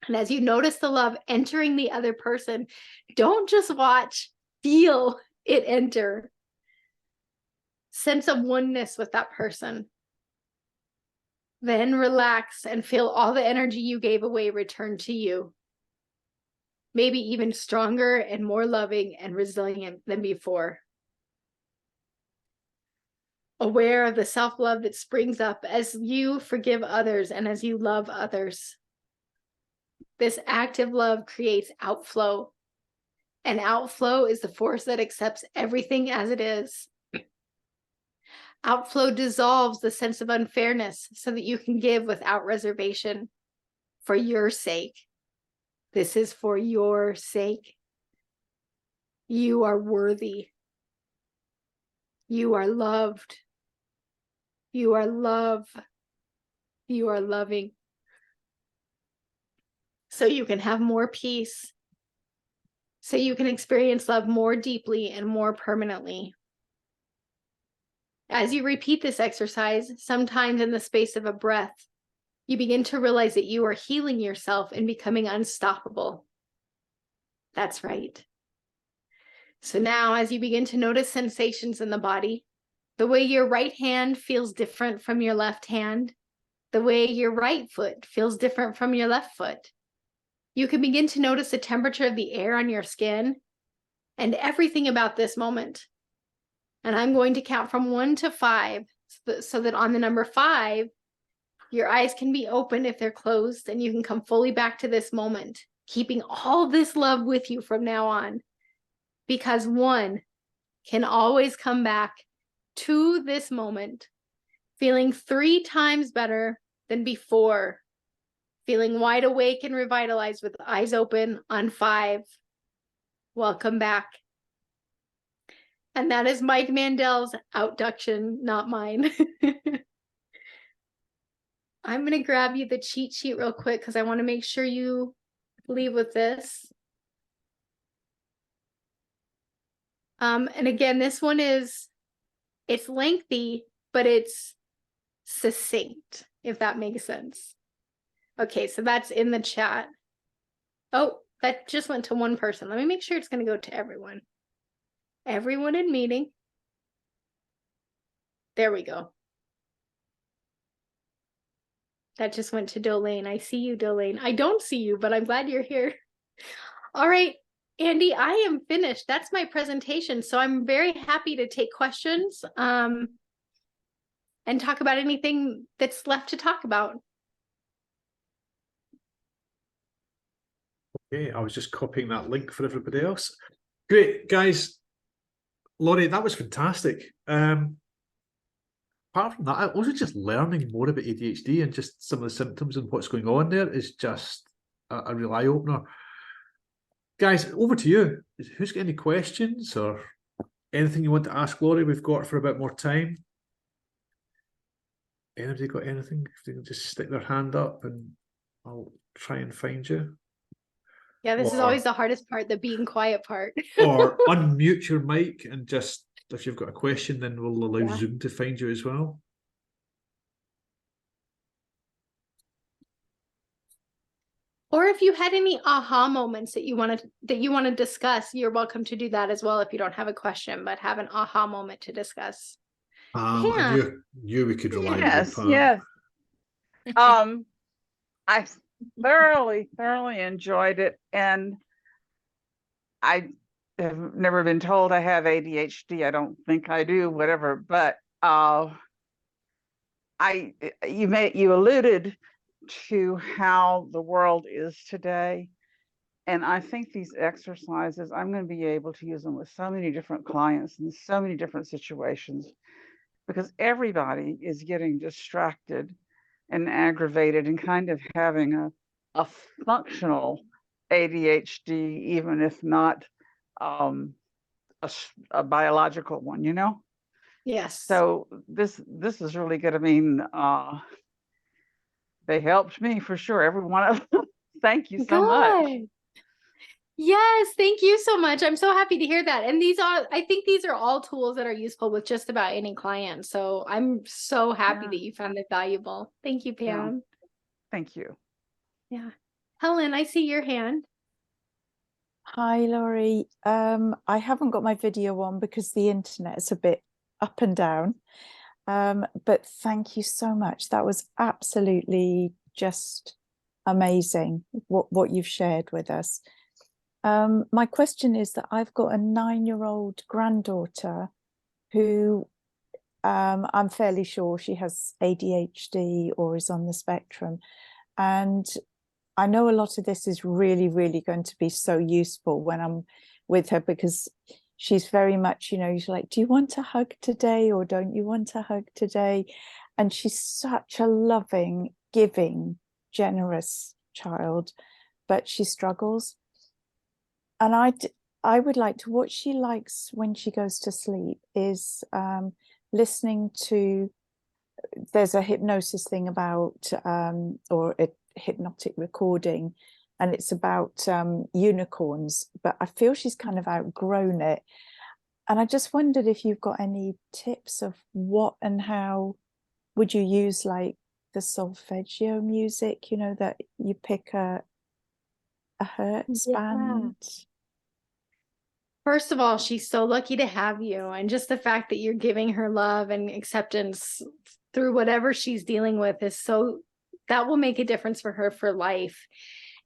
And as you notice the love entering the other person, don't just watch, feel it enter. Sense of oneness with that person. Then relax and feel all the energy you gave away return to you. Maybe even stronger and more loving and resilient than before. Aware of the self-love that springs up as you forgive others and as you love others. This active love creates outflow, and outflow is the force that accepts everything as it is. Outflow dissolves the sense of unfairness so that you can give without reservation for your sake. This is for your sake. You are worthy. You are loved. You are love. You are loving. So you can have more peace. So you can experience love more deeply and more permanently. As you repeat this exercise, sometimes in the space of a breath, you begin to realize that you are healing yourself and becoming unstoppable. That's right. So now, as you begin to notice sensations in the body, the way your right hand feels different from your left hand, the way your right foot feels different from your left foot, you can begin to notice the temperature of the air on your skin and everything about this moment. And I'm going to count from 1 to 5 so that on the number 5, your eyes can be open if they're closed and you can come fully back to this moment, keeping all this love with you from now on. Because 1 can always come back to this moment, feeling 3 times better than before, feeling wide awake and revitalized with eyes open on 5. Welcome back. And that is Mike Mandel's outduction, not mine. I'm going to grab you the cheat sheet real quick because I want to make sure you leave with this. And again, this one it's lengthy, but it's succinct, if that makes sense. Okay, so that's in the chat. Oh, that just went to one person. Let me make sure it's going to go to everyone. Everyone in meeting. There we go. That just went to Dolane. I see you, Dolane. I don't see you, but I'm glad you're here. All right, Andy, I am finished. That's my presentation. So I'm very happy to take questions and talk about anything that's left to talk about. Okay, I was just copying that link for everybody else. Great, guys. Laurie, that was fantastic. Apart from that, I was just learning more about ADHD and just some of the symptoms and what's going on there is just a real eye-opener. Guys, over to you. Who's got any questions or anything you want to ask Laurie? We've got for a bit more time. Anybody got anything? If they can just stick their hand up and I'll try and find you. Yeah, this is always the hardest part, the being quiet part. Or unmute your mic and just, if you've got a question, then we'll allow Zoom to find you as well. Or if you had any aha moments that you want to discuss, you're welcome to do that as well if you don't have a question, but have an aha moment to discuss. I Pam. knew we could rely on you, Yes, Pam. yes. I thoroughly enjoyed it, and I have never been told I have ADHD. I don't think I do, whatever. But you alluded to how the world is today, and I think these exercises, I'm going to be able to use them with so many different clients in so many different situations, because everybody is getting distracted and aggravated and kind of having a functional ADHD, even if not a biological one, you know? Yes. So this is really good. I mean, they helped me for sure, every one of them. Thank you so much. Good. Yes, thank you so much. I'm so happy to hear that. And I think these are all tools that are useful with just about any client. So I'm so happy that you found it valuable. Thank you, Pam. Thank you. Yeah. Helen, I see your hand. Hi, Laurie. I haven't got my video on because the internet is a bit up and down. But thank you so much. That was absolutely just amazing what you've shared with us. My question is that I've got a 9-year-old granddaughter who I'm fairly sure she has ADHD or is on the spectrum. And I know a lot of this is really, really going to be so useful when I'm with her, because she's very much, you know, she's like, do you want a hug today or don't you want a hug today? And she's such a loving, giving, generous child, but she struggles. And I would like to, what she likes when she goes to sleep is listening to, there's a hypnosis thing about, or a hypnotic recording, and it's about unicorns, but I feel she's kind of outgrown it. And I just wondered if you've got any tips of what and how would you use, like the solfeggio music, you know, that you pick a Hertz band. First of all, she's so lucky to have you, and just the fact that you're giving her love and acceptance through whatever she's dealing with is that will make a difference for her for life.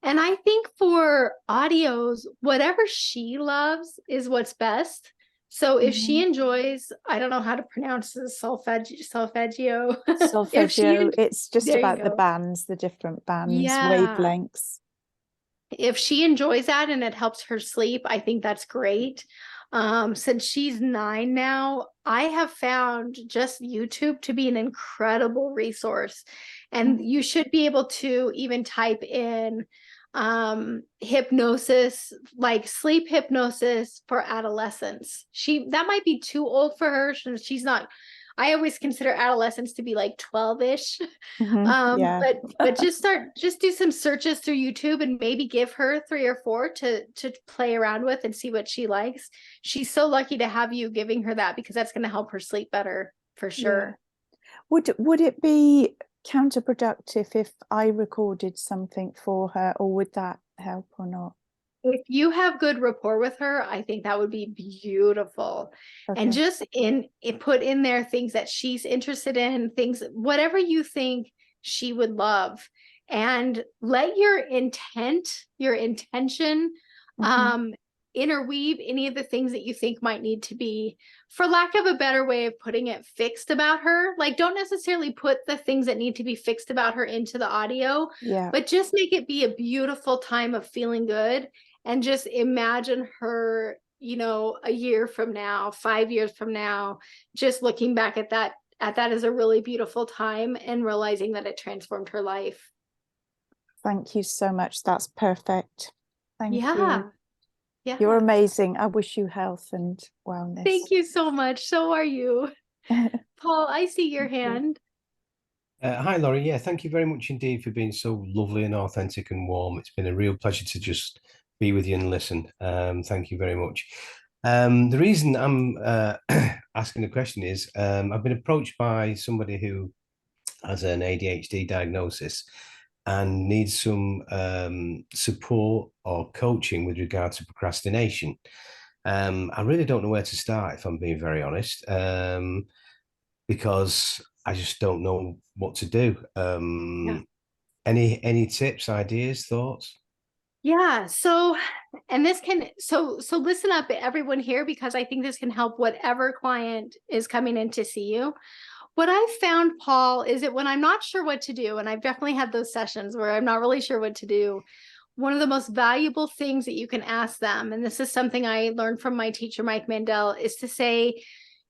And I think for audios, whatever she loves is what's best. So if she enjoys, I don't know how to pronounce this, solfeggio. Solfeggio, it's just there about the bands, the different bands, wavelengths. If she enjoys that and it helps her sleep, I think that's great. Since she's 9 now, I have found just YouTube to be an incredible resource. And you should be able to even type in hypnosis, like sleep hypnosis for adolescents. That might be too old for her. She's not, I always consider adolescents to be like 12-ish. But just do some searches through YouTube and maybe give her 3 or 4 to play around with and see what she likes. She's so lucky to have you giving her that, because that's going to help her sleep better for sure. Would it be counterproductive if I recorded something for her, or would that help or not? If you have good rapport with her, I think that would be beautiful. Okay. And just put in there things that she's interested in, things, whatever you think she would love, and let your intention interweave any of the things that you think might need to be, for lack of a better way of putting it, fixed about her. Like, don't necessarily put the things that need to be fixed about her into the audio, but just make it be a beautiful time of feeling good. And just imagine her, you know, a year from now, 5 years from now, just looking back at that as a really beautiful time and realizing that it transformed her life. Thank you so much. That's perfect. Thank you. Yeah. You're amazing. I wish you health and wellness. Thank you so much. So are you. Paul, I see your hand. Hi, Laurie. Yeah, thank you very much indeed for being so lovely and authentic and warm. It's been a real pleasure to just be with you and listen. Thank you very much. The reason I'm asking the question is I've been approached by somebody who has an ADHD diagnosis, and needs some support or coaching with regard to procrastination. I really don't know where to start, if I'm being very honest, because I just don't know what to do. Yeah. Any tips, ideas, thoughts? Yeah. So, and this can, so listen up everyone here, because I think this can help whatever client is coming in to see you. What I've found, Paul, is that when I'm not sure what to do, and I've definitely had those sessions where I'm not really sure what to do, one of the most valuable things that you can ask them, and this is something I learned from my teacher, Mike Mandel, is to say,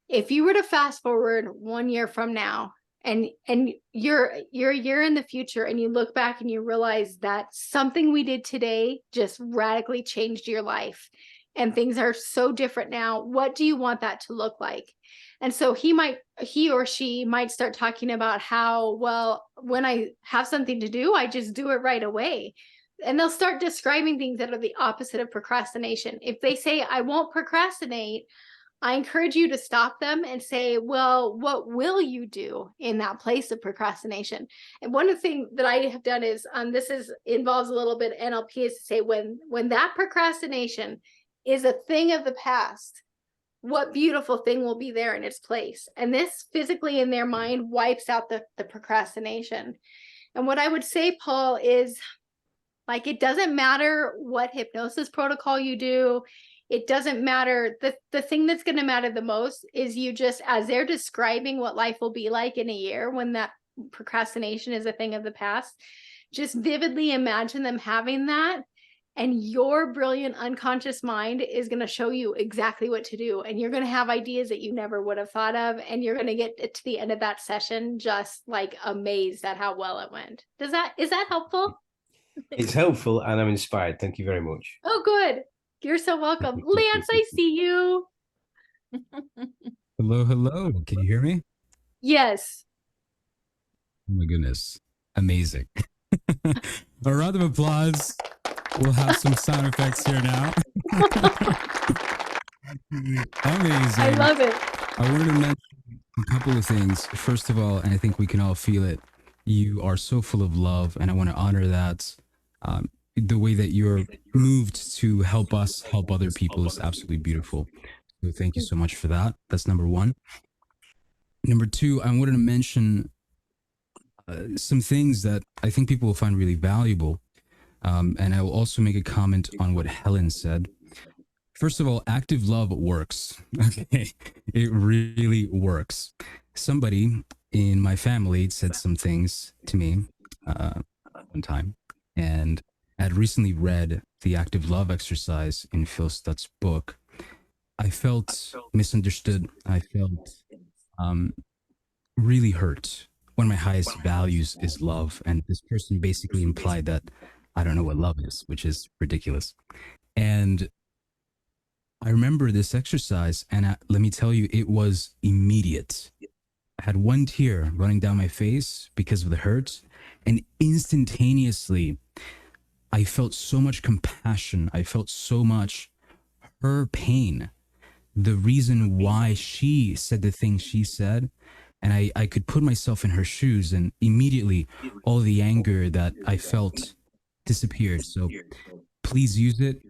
if you were to fast forward 1 year from now, and you're a year in the future, and you look back and you realize that something we did today just radically changed your life, and things are so different now, what do you want that to look like? And so he or she might start talking about how, well, when I have something to do, I just do it right away. And they'll start describing things that are the opposite of procrastination. If they say, I won't procrastinate, I encourage you to stop them and say, well, what will you do in that place of procrastination? And one of the things that I have done is, involves a little bit of NLP, is to say, when that procrastination is a thing of the past, what beautiful thing will be there in its place? And this physically in their mind wipes out the procrastination. And what I would say, Paul, is, like, it doesn't matter what hypnosis protocol you do. It doesn't matter. The thing that's going to matter the most is you just, as they're describing what life will be like in a year when that procrastination is a thing of the past, just vividly imagine them having that. And your brilliant unconscious mind is going to show you exactly what to do. And you're going to have ideas that you never would have thought of. And you're going to get to the end of that session just like amazed at how well it went. Is that helpful? It's helpful, and I'm inspired. Thank you very much. Oh, good. You're so welcome. Lance, I see you. Hello, hello. Can you hear me? Yes. Oh my goodness. Amazing. A round of applause. We'll have some sound effects here now. Amazing. I love it. I wanted to mention a couple of things. First of all, and I think we can all feel it, you are so full of love, and I want to honor that. The way that you're moved to help us help other people is absolutely beautiful. So thank you so much for that. That's number one. Number two, I wanted to mention some things that I think people will find really valuable. And I will also make a comment on what Helen said. First of all, active love works. Okay, it really works. Somebody in my family said some things to me one time, and I had recently read the active love exercise in Phil Stutz' book. I felt misunderstood. I felt really hurt. One of my highest values is love, and this person basically implied that I don't know what love is, which is ridiculous. And I remember this exercise, and let me tell you, it was immediate. I had one tear running down my face because of the hurt, and instantaneously, I felt so much compassion. I felt so much her pain, the reason why she said the things she said. And I could put myself in her shoes, and immediately all the anger that I felt disappeared. So please use it.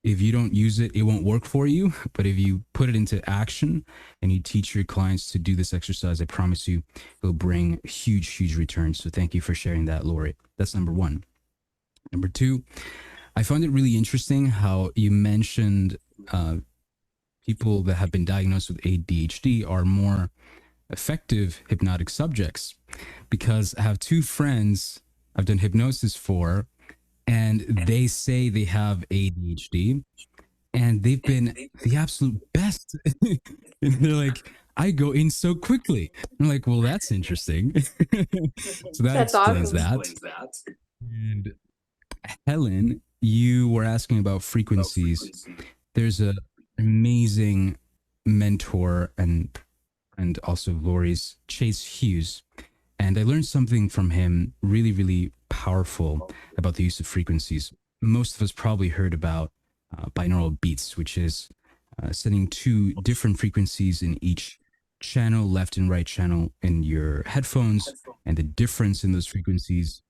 If you don't use it, it won't work for you. But if you put it into action and you teach your clients to do this exercise, I promise you it'll bring huge, huge returns. So thank you for sharing that, Lori. That's number one. Number two, I found it really interesting how you mentioned people that have been diagnosed with ADHD are more effective hypnotic subjects, because I have two friends I've done hypnosis for, and they say they have ADHD, and they've been the absolute best. And they're like, I go in so quickly. I'm like, well, that's interesting. So that That's explains awesome. that. And Helen, you were asking about frequencies. There's an amazing mentor and also Lori's, Chase Hughes. And I learned something from him really, really powerful about the use of frequencies. Most of us probably heard about binaural beats, which is sending two different frequencies in each channel, left and right channel in your headphones. And the difference in those frequencies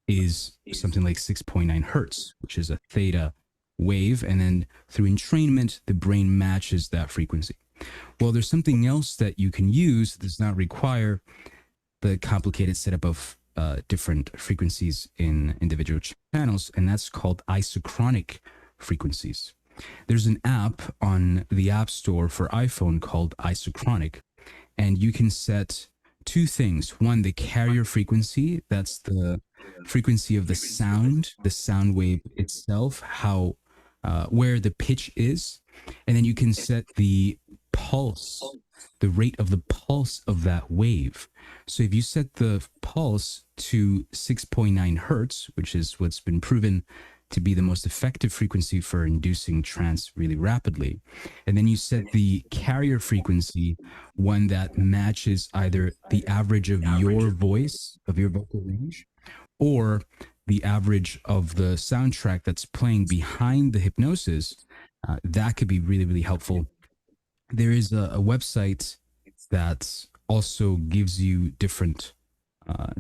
is something like 6.9 hertz, which is a theta wave. And then through entrainment, the brain matches that frequency. Well, there's something else that you can use that does not require the complicated setup of different frequencies in individual channels, and that's called isochronic frequencies. There's an app on the App Store for iPhone called Isochronic, and you can set two things. One, the carrier frequency, that's the frequency of the sound wave itself, how where the pitch is, and then you can set the pulse, the rate of the pulse of that wave. So if you set the pulse to 6.9 hertz, which is what's been proven to be the most effective frequency for inducing trance really rapidly, and then you set the carrier frequency, one that matches either the average of your voice, of your vocal range, or the average of the soundtrack that's playing behind the hypnosis, that could be really, really helpful. There is a website that also gives you different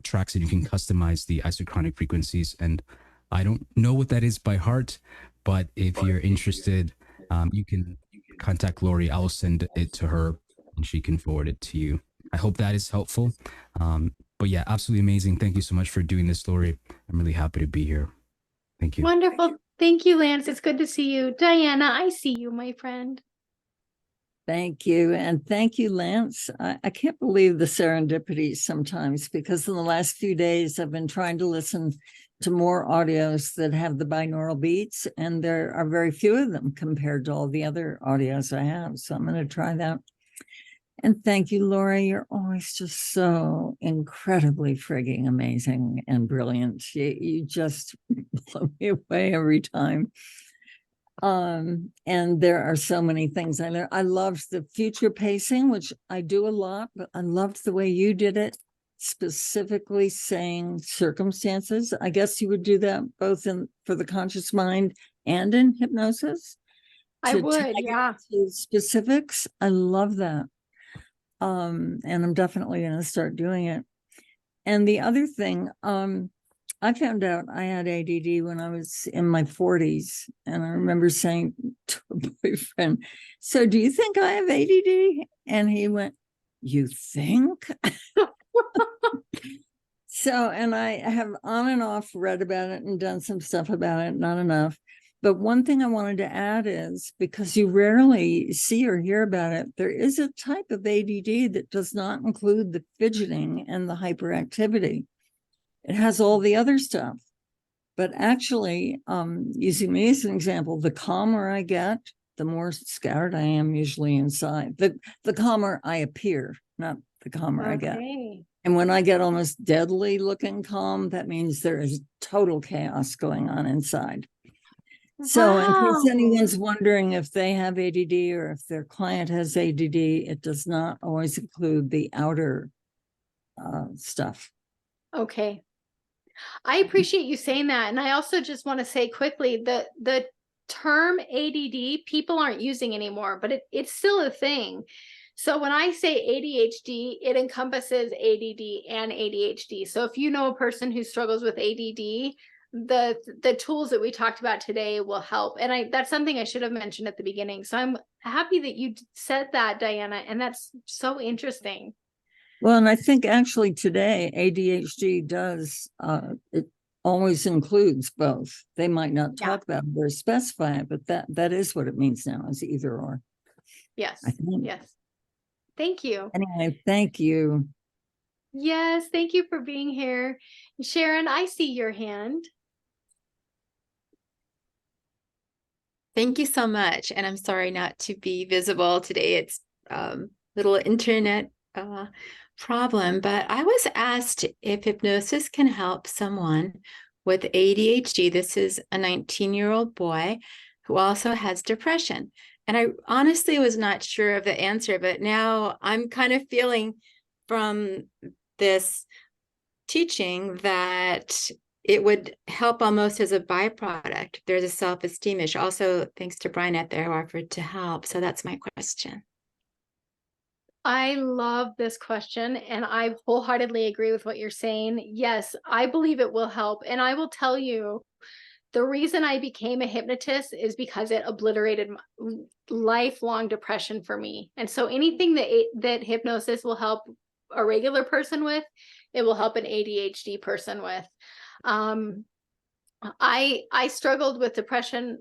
tracks, and you can customize the isochronic frequencies. And I don't know what that is by heart, but if you're interested, you can contact Lori. I'll send it to her and she can forward it to you. I hope that is helpful. But yeah, absolutely amazing. Thank you so much for doing this, Lori. I'm really happy to be here. Thank you. Wonderful. Thank you, Lance. It's good to see you. Diana, I see you, my friend. Thank you. And thank you, Lance. I can't believe the serendipity sometimes, because in the last few days, I've been trying to listen to more audios that have the binaural beats, and there are very few of them compared to all the other audios I have. So I'm going to try that. And thank you, Lori. You're always just so incredibly frigging amazing and brilliant. You just blow me away every time. And there are so many things I learned. I loved the future pacing, which I do a lot, but I loved the way you did it, specifically saying circumstances. I guess you would do that both for the conscious mind and in hypnosis. I would, yeah. Specifics. I love that. And I'm definitely going to start doing it. And the other thing, I found out I had ADD when I was in my 40s, and I remember saying to a boyfriend, "So do you think I have ADD?" And he went, "You think?" So, and I have on and off read about it and done some stuff about it, not enough. But one thing I wanted to add is, because you rarely see or hear about it, there is a type of ADD that does not include the fidgeting and the hyperactivity. It has all the other stuff. But actually, using me as an example, the calmer I get, the more scattered I am usually inside. The calmer I appear, not the calmer I get. And when I get almost deadly looking calm, that means there is total chaos going on inside. So in case anyone's wondering if they have ADD or if their client has ADD, it does not always include the outer stuff. Okay. I appreciate you saying that. And I also just want to say quickly that the term ADD people aren't using anymore, but it's still a thing. So when I say ADHD, it encompasses ADD and ADHD. So if you know a person who struggles with ADD, the tools that we talked about today will help. And that's something I should have mentioned at the beginning. So I'm happy that you said that, Diana, and that's so interesting. Well, and I think actually today ADHD does, it always includes both. They might not talk about it or specify it, but that is what it means now, is either or. Yes. Yes. Thank you. Anyway, thank you. Yes, thank you for being here. Sharon, I see your hand. Thank you so much. And I'm sorry not to be visible today. It's little internet problem, but I was asked if hypnosis can help someone with ADHD. This is a 19-year-old boy who also has depression. And I honestly was not sure of the answer, but now I'm kind of feeling from this teaching that it would help almost as a byproduct. There's a self-esteem issue. Also, thanks to Brian out there who offered to help. So that's my question. I love this question, and I wholeheartedly agree with what you're saying. Yes, I believe it will help. And I will tell you, the reason I became a hypnotist is because it obliterated lifelong depression for me. And so anything that hypnosis will help a regular person with, it will help an ADHD person with. I struggled with depression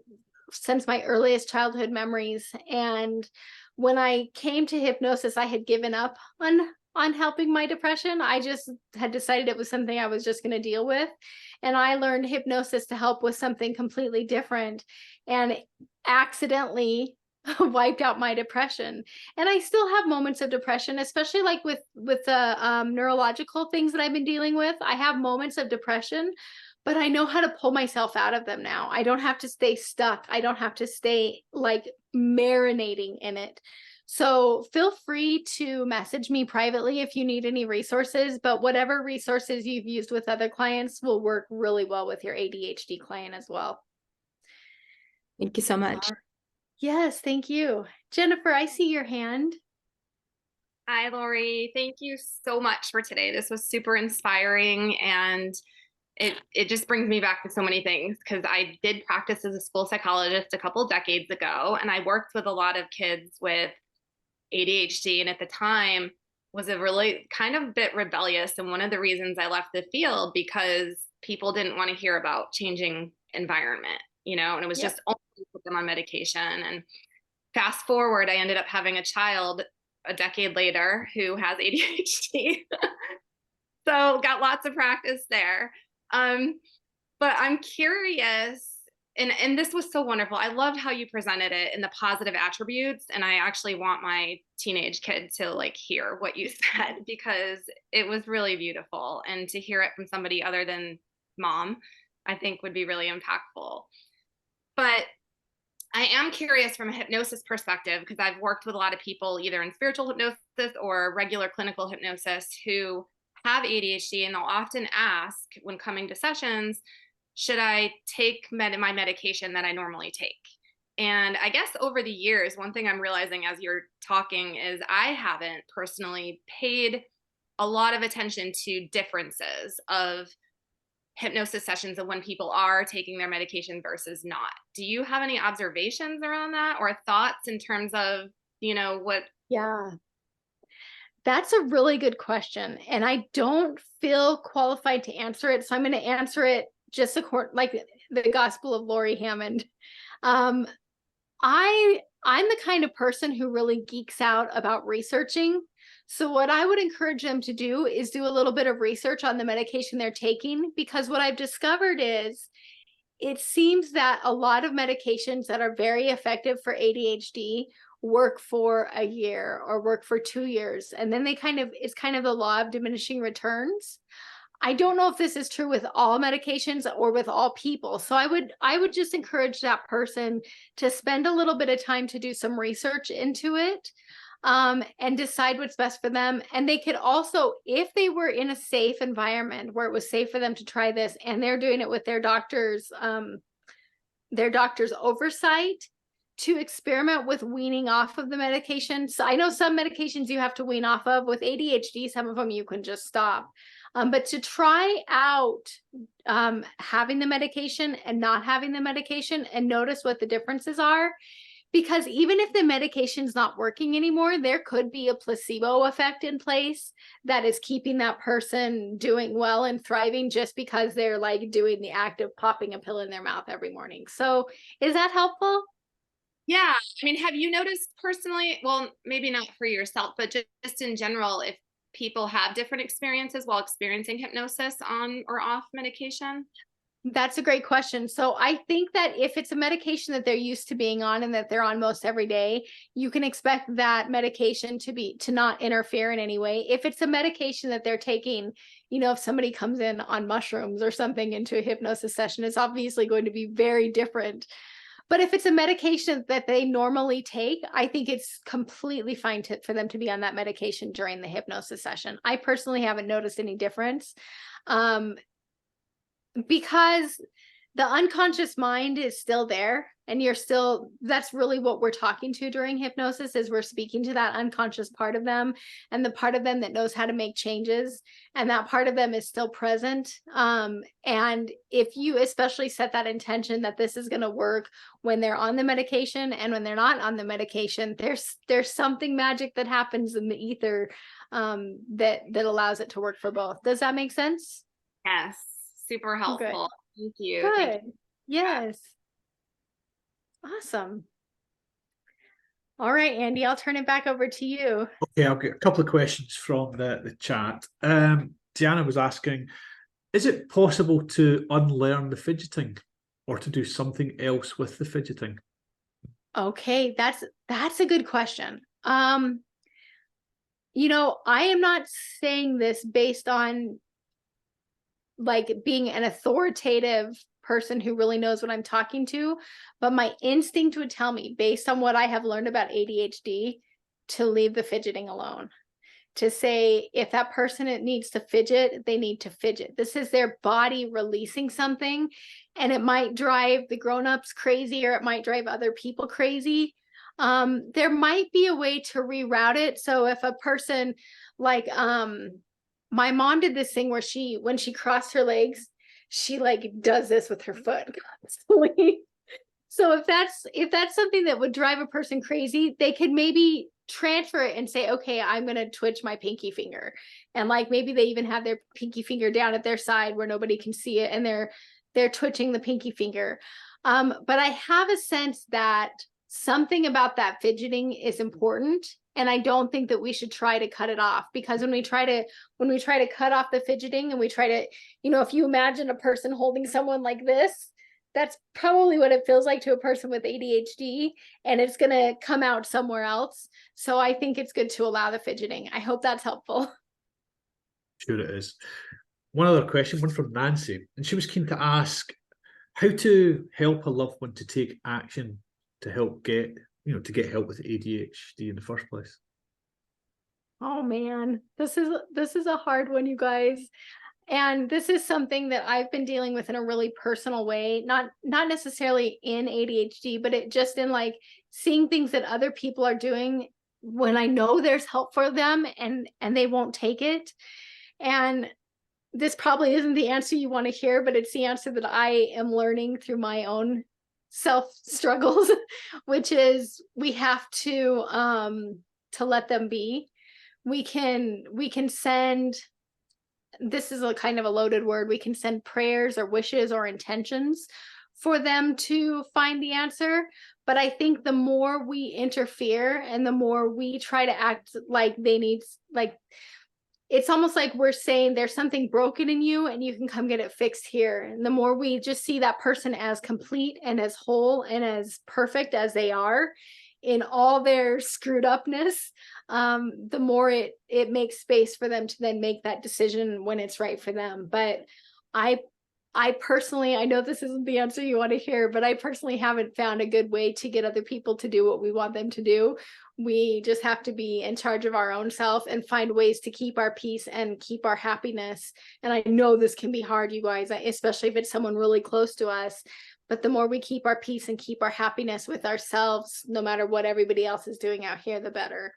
since my earliest childhood memories, and when I came to hypnosis, I had given up on helping my depression. I just had decided it was something I was just going to deal with, and I learned hypnosis to help with something completely different, and accidentally wiped out my depression. And I still have moments of depression, especially like with the neurological things that I've been dealing with. I have moments of depression, but I know how to pull myself out of them now. I don't have to stay stuck. I don't have to stay like marinating in it. So feel free to message me privately if you need any resources, but whatever resources you've used with other clients will work really well with your ADHD client as well. Thank you so much. Yes, thank you. Jennifer, I see your hand. Hi, Lori. Thank you so much for today. This was super inspiring, and it just brings me back to so many things, because I did practice as a school psychologist a couple decades ago, and I worked with a lot of kids with ADHD, and at the time was a really kind of bit rebellious. And one of the reasons I left the field, because people didn't want to hear about changing environment, and it was just only put them on medication. And fast forward, I ended up having a child a decade later who has ADHD. So got lots of practice there. But I'm curious, and this was so wonderful. I loved how you presented it in the positive attributes. And I actually want my teenage kid to like hear what you said, because it was really beautiful. And to hear it from somebody other than mom, I think would be really impactful. But I am curious from a hypnosis perspective, because I've worked with a lot of people either in spiritual hypnosis or regular clinical hypnosis who have ADHD, and they'll often ask when coming to sessions, should I take my medication that I normally take? And I guess over the years, one thing I'm realizing as you're talking is I haven't personally paid a lot of attention to differences of hypnosis sessions of when people are taking their medication versus not. Do you have any observations around that, or thoughts in terms of, what? Yeah. That's a really good question, and I don't feel qualified to answer it, so I'm going to answer it just like the Gospel of Lori Hammond. I'm the kind of person who really geeks out about researching. So what I would encourage them to do is do a little bit of research on the medication they're taking, because what I've discovered is it seems that a lot of medications that are very effective for ADHD work for a year or work for 2 years. And then it's kind of the law of diminishing returns. I don't know if this is true with all medications or with all people. So I would just encourage that person to spend a little bit of time to do some research into it, and decide what's best for them. And they could also, if they were in a safe environment where it was safe for them to try this, and they're doing it with their doctor's oversight, to experiment with weaning off of the medication. So I know some medications you have to wean off of. With ADHD, some of them you can just stop. But to try out having the medication and not having the medication, and notice what the differences are. Because even if the medication's not working anymore, there could be a placebo effect in place that is keeping that person doing well and thriving, just because they're like doing the act of popping a pill in their mouth every morning. So is that helpful? Yeah. I mean, have you noticed personally, well, maybe not for yourself, but just in general, if people have different experiences while experiencing hypnosis on or off medication? That's a great question. So I think that if it's a medication that they're used to being on and that they're on most every day, you can expect that medication to not interfere in any way. If it's a medication that they're taking, if somebody comes in on mushrooms or something into a hypnosis session, it's obviously going to be very different. But if it's a medication that they normally take, I think it's completely fine for them to be on that medication during the hypnosis session. I personally haven't noticed any difference. Because the unconscious mind is still there, and that's really what we're talking to during hypnosis, is we're speaking to that unconscious part of them, and the part of them that knows how to make changes, and that part of them is still present. And if you especially set that intention that this is going to work when they're on the medication and when they're not on the medication, there's something magic that happens in the ether that allows it to work for both. Does that make sense? Yes, super helpful. Good. Thank you. Good. Thank you. Yes. Awesome. All right, Andy, I'll turn it back over to you. Okay, I'll get a couple of questions from the chat. Deanna was asking, is it possible to unlearn the fidgeting or to do something else with the fidgeting? Okay, that's a good question. I am not saying this based on like being an authoritative person who really knows what I'm talking to, but my instinct would tell me, based on what I have learned about ADHD, to leave the fidgeting alone. To say, if that person needs to fidget, they need to fidget. This is their body releasing something, and it might drive the grownups crazy, or it might drive other people crazy. There might be a way to reroute it. So if a person like, my mom did this thing where when she crossed her legs, she like does this with her foot constantly. So if that's something that would drive a person crazy, they could maybe transfer it and say, okay, I'm going to twitch my pinky finger. And like, maybe they even have their pinky finger down at their side where nobody can see it, and they're twitching the pinky finger. But I have a sense that something about that fidgeting is important. And I don't think that we should try to cut it off, because when we try to cut off the fidgeting, and we try to, if you imagine a person holding someone like this, that's probably what it feels like to a person with ADHD, and it's going to come out somewhere else. So I think it's good to allow the fidgeting. I hope that's helpful. Sure it is. One other question, one from Nancy, and she was keen to ask how to help a loved one to take action to help get help with ADHD in the first place. Oh man, this is a hard one, you guys. And this is something that I've been dealing with in a really personal way, not necessarily in ADHD, but it just in like seeing things that other people are doing when I know there's help for them, and they won't take it. And this probably isn't the answer you want to hear, but it's the answer that I am learning through my own self struggles, which is we have to let them be. We can send, this is a kind of a loaded word, we can send prayers or wishes or intentions for them to find the answer. But I think the more we interfere and the more we try to act like they need, like, it's almost like we're saying there's something broken in you and you can come get it fixed here. And the more we just see that person as complete and as whole and as perfect as they are in all their screwed upness, the more it makes space for them to then make that decision when it's right for them. But I personally, I know this isn't the answer you want to hear, but I personally haven't found a good way to get other people to do what we want them to do. We just have to be in charge of our own self and find ways to keep our peace and keep our happiness. And I know this can be hard, you guys, especially if it's someone really close to us. But the more we keep our peace and keep our happiness with ourselves, no matter what everybody else is doing out here, the better.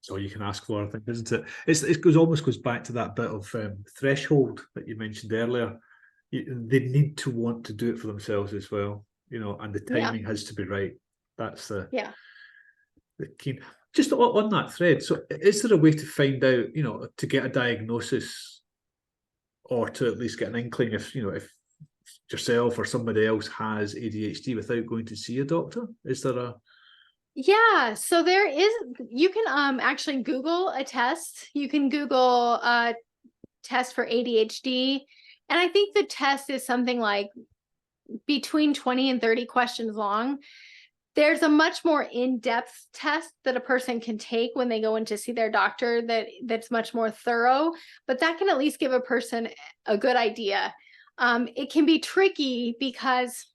So you can ask for, I think, isn't it? It almost goes back to that bit of threshold that you mentioned earlier. They need to want to do it for themselves as well, and the timing has to be right. That's the key. Just on that thread, so is there a way to find out, to get a diagnosis, or to at least get an inkling if yourself or somebody else has ADHD without going to see a doctor? Is there a... Yeah, so you can actually Google a test. You can Google a test for ADHD. And I think the test is something like between 20 and 30 questions long. There's a much more in-depth test that a person can take when they go in to see their doctor that's much more thorough, but that can at least give a person a good idea. It can be tricky because...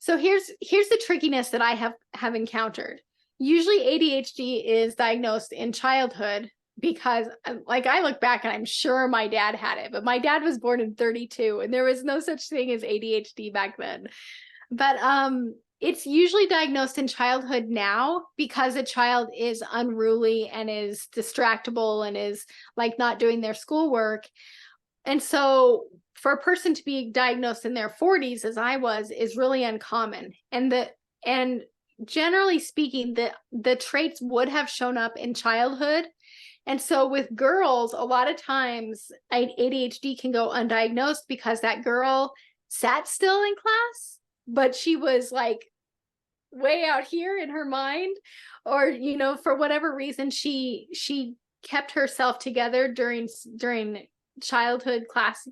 So here's the trickiness that I have encountered. Usually ADHD is diagnosed in childhood because like I look back and I'm sure my dad had it, but my dad was born in 32 and there was no such thing as ADHD back then. But it's usually diagnosed in childhood now because a child is unruly and is distractible and is like not doing their schoolwork. And so for a person to be diagnosed in their 40s, as I was, is really uncommon. And generally speaking, the traits would have shown up in childhood. And so with girls, a lot of times ADHD can go undiagnosed because that girl sat still in class, but she was like way out here in her mind, or, you know, for whatever reason, she kept herself together during childhood class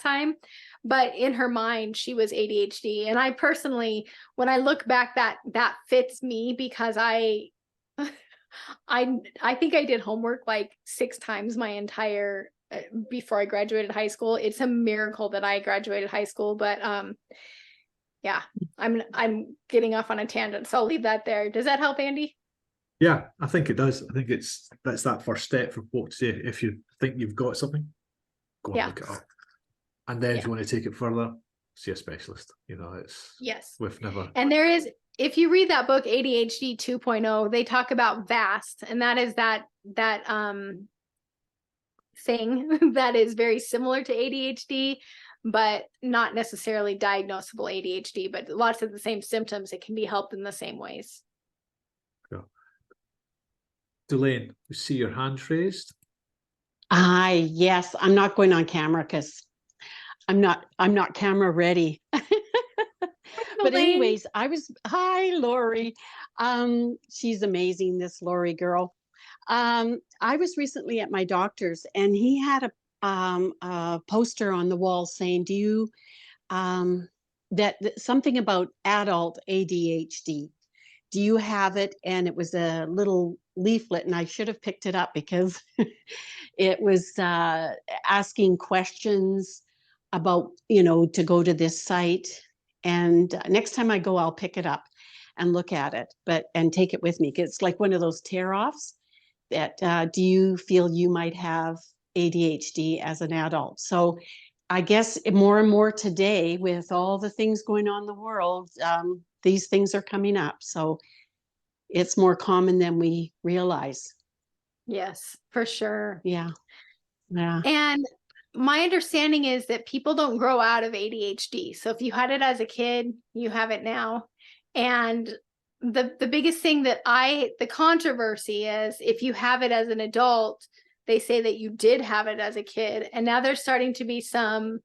time, but in her mind she was ADHD. And I personally, when I look back, that fits me because I think I did homework like 6 times my entire before I graduated high school. It's a miracle that I graduated high school, but yeah, I'm getting off on a tangent, so I'll leave that there. Does that help, Andy? Yeah, I think it does. I think that's that first step for what to say. If you think you've got something, go and look it up. And then if you want to take it further, see a specialist. You know, it's we've never. And there is, if you read that book, ADHD 2.0, they talk about VAST, and that is that thing that is very similar to ADHD, but not necessarily diagnosable ADHD, but lots of the same symptoms. It can be helped in the same ways. Yeah. Delane, you see your hand raised? Yes, I'm not going on camera because I'm not camera ready. But anyways, hi, Lori. She's amazing, this Lori girl. I was recently at my doctor's and he had a poster on the wall saying, do you, that something about adult ADHD. Do you have it? And it was a little leaflet, and I should have picked it up because it was asking questions about, you know, to go to this site. And next time I go, I'll pick it up and look at it, and take it with me. It's like one of those tear-offs that, do you feel you might have ADHD as an adult? So I guess more and more today, with all the things going on in the world, these things are coming up. So it's more common than we realize. Yes, for sure. Yeah. Yeah. And my understanding is that people don't grow out of ADHD. So if you had it as a kid, you have it now. And the biggest thing that the controversy is, if you have it as an adult, they say that you did have it as a kid. And now there's starting to be some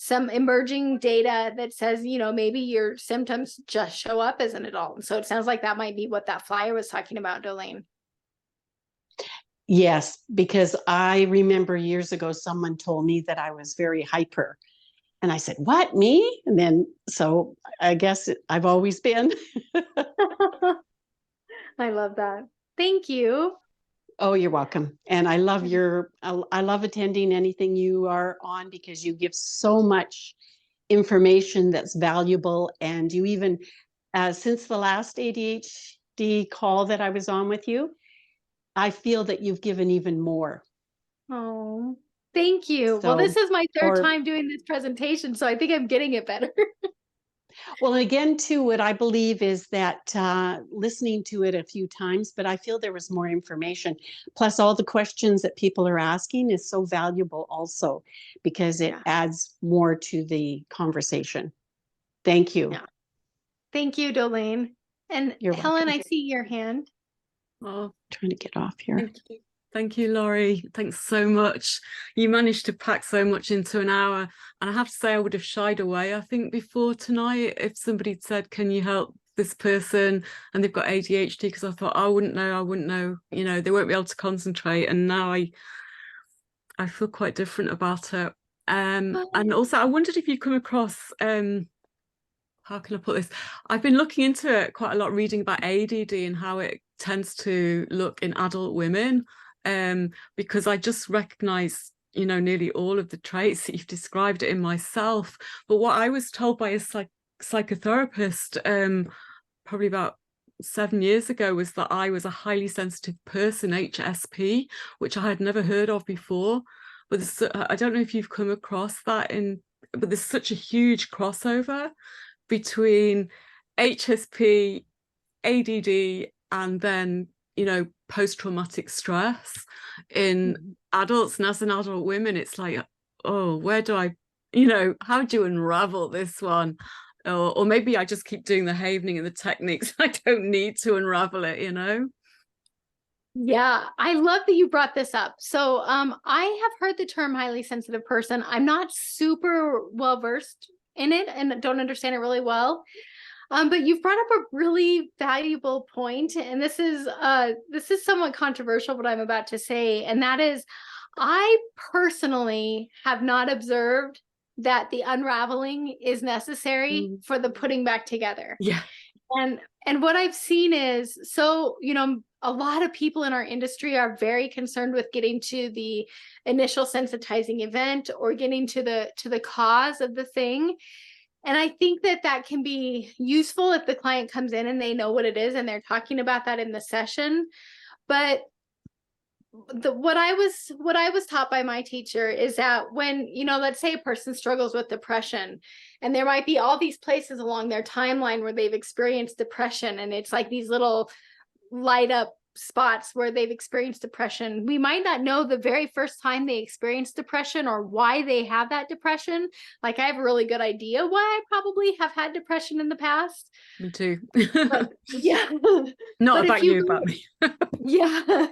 emerging data that says, you know, maybe your symptoms just show up as an adult. And so it sounds like that might be what that flyer was talking about, Delane. Yes, because I remember years ago, someone told me that I was very hyper. And I said, what, me? And then, so I guess I've always been. I love that. Thank you. Oh, you're welcome. And I love I love attending anything you are on, because you give so much information that's valuable. And you even, since the last ADHD call that I was on with you, I feel that you've given even more. Oh, thank you. Well, this is my third time doing this presentation, so I think I'm getting it better. Well, again, too, what I believe is that listening to it a few times, but I feel there was more information. Plus, all the questions that people are asking is so valuable also, because it adds more to the conversation. Thank you. Yeah. Thank you, Delane. And You're Helen, welcome. I see your hand. Oh, trying to get off here. Thank you, Laurie. Thanks so much. You managed to pack so much into an hour. And I have to say, I would have shied away, I think, before tonight if somebody had said, can you help this person? And they've got ADHD, because I thought, I wouldn't know, you know, they won't be able to concentrate. And now I feel quite different about it. And also, I wondered if you come across, how can I put this? I've been looking into it quite a lot, reading about ADD and how it tends to look in adult women, because I just recognize, you know, nearly all of the traits that you've described in myself. But what I was told by a psychotherapist probably about 7 years ago was that I was a highly sensitive person, HSP, which I had never heard of before. But I don't know if you've come across that but there's such a huge crossover between HSP, ADD, and then, you know, post-traumatic stress in adults. And as an adult women, it's like, oh, where do I, you know, how do you unravel this one? Or maybe I just keep doing the havening and the techniques. I don't need to unravel it, you know? Yeah, I love that you brought this up. So I have heard the term highly sensitive person. I'm not super well versed in it and don't understand it really well. But you've brought up a really valuable point, and this is somewhat controversial what I'm about to say, and that is, I personally have not observed that the unraveling is necessary for the putting back together. Yeah. And what I've seen is, so, you know, a lot of people in our industry are very concerned with getting to the initial sensitizing event or getting to the cause of the thing. And I think that that can be useful if the client comes in and they know what it is and they're talking about that in the session. But what I was taught by my teacher is that when, you know, let's say a person struggles with depression, and there might be all these places along their timeline where they've experienced depression, and it's like these little light up spots where they've experienced depression. We might not know the very first time they experienced depression or why they have that depression. Like, I have a really good idea why I probably have had depression in the past. Me too. But, yeah. Not but about you, about me. Yeah.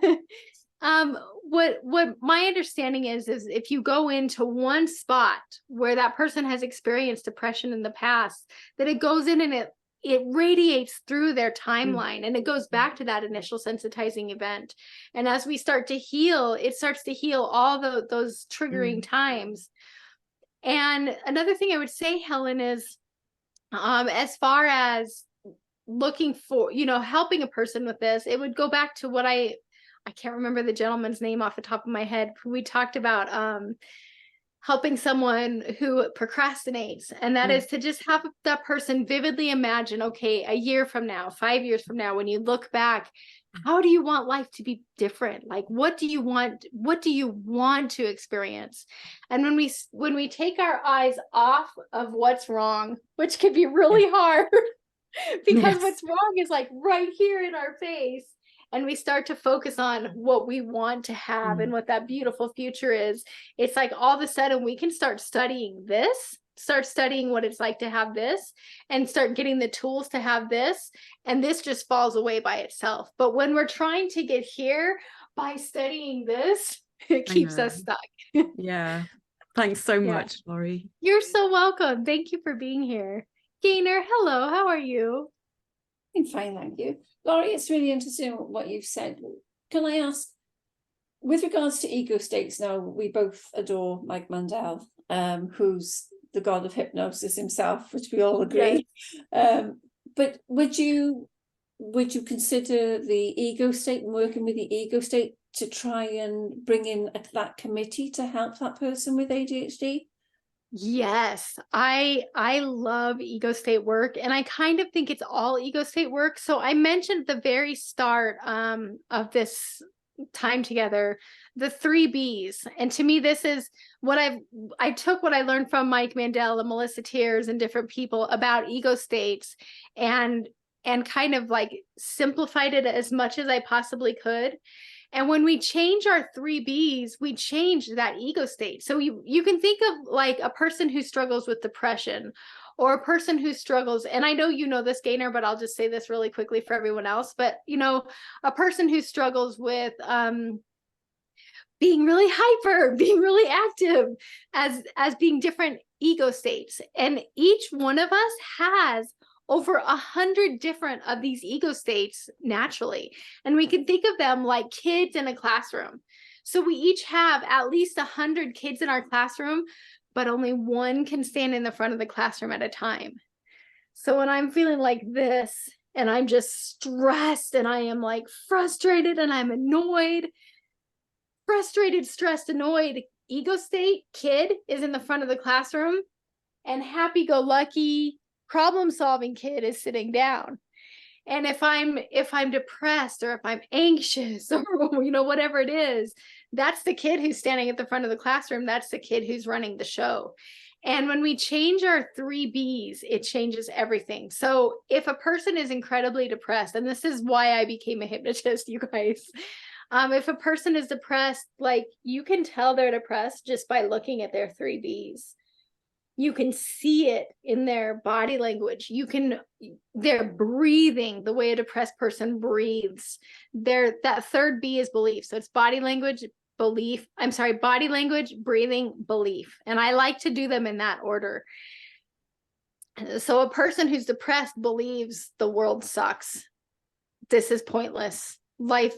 What my understanding is if you go into one spot where that person has experienced depression in the past, that it goes in and it radiates through their timeline, and it goes back to that initial sensitizing event. And as we start to heal, it starts to heal all those triggering times. And another thing I would say, Helen, is as far as looking for, you know, helping a person with this, it would go back to what I can't remember the gentleman's name off the top of my head. We talked about helping someone who procrastinates, and that is to just have that person vividly imagine, okay, a year from now, 5 years from now, when you look back, how do you want life to be different? Like, what do you want to experience? And when we take our eyes off of what's wrong, which can be really hard because what's wrong is like right here in our face, and we start to focus on what we want to have and what that beautiful future is, it's like all of a sudden we can start studying what it's like to have this, and start getting the tools to have this, and this just falls away by itself. But when we're trying to get here by studying this, it keeps us stuck. Yeah. Thanks so much, Laurie. You're so welcome. Thank you for being here. Gaynor, hello, how are you? I'm fine, thank you. Laurie, it's really interesting what you've said. Can I ask, with regards to ego states, now we both adore Mike Mandel, who's the god of hypnosis himself, which we all agree. But would you consider the ego state and working with the ego state to try and bring in that committee to help that person with ADHD? Yes, I love ego state work, and I kind of think it's all ego state work. So I mentioned at the very start of this time together, the 3 B's. And to me, this is what I took what I learned from Mike Mandel and Melissa Tiers and different people about ego states, and kind of like simplified it as much as I possibly could. And when we change our 3 B's, we change that ego state. So you can think of like a person who struggles with depression, or a person who struggles, and I know you know this, Gaynor, but I'll just say this really quickly for everyone else. But, you know, a person who struggles with being really hyper, being really active, as being different ego states. And each one of us has over 100 different of these ego states naturally. And we can think of them like kids in a classroom. So we each have at least 100 kids in our classroom, but only one can stand in the front of the classroom at a time. So when I'm feeling like this, and I'm just stressed, and I am like frustrated, and I'm annoyed, frustrated, stressed, annoyed, ego state kid is in the front of the classroom, and happy-go-lucky problem-solving kid is sitting down. And if I'm depressed or if I'm anxious or whatever it is, that's the kid who's standing at the front of the classroom. That's the kid who's running the show. And when we change our 3 Bs, it changes everything. So if a person is incredibly depressed, and this is why I became a hypnotist, you guys, if a person is depressed, like, you can tell they're depressed just by looking at their 3 Bs. You can see it in their body language. They're breathing the way a depressed person breathes. That 3rd B is belief. So it's body language, body language, breathing, belief. And I like to do them in that order. So a person who's depressed believes the world sucks. This is pointless. Life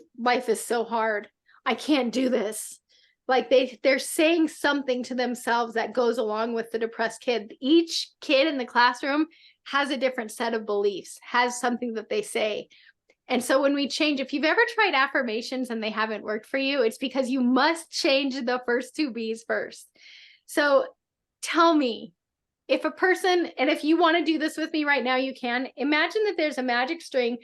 is so hard. I can't do this. Like they're saying something to themselves that goes along with the depressed kid. Each kid in the classroom has a different set of beliefs, has something that they say. And so when we change, if you've ever tried affirmations and they haven't worked for you, it's because you must change the first 2 Bs first. So tell me, if a person, and if you want to do this with me right now, you can. Imagine that there's a magic string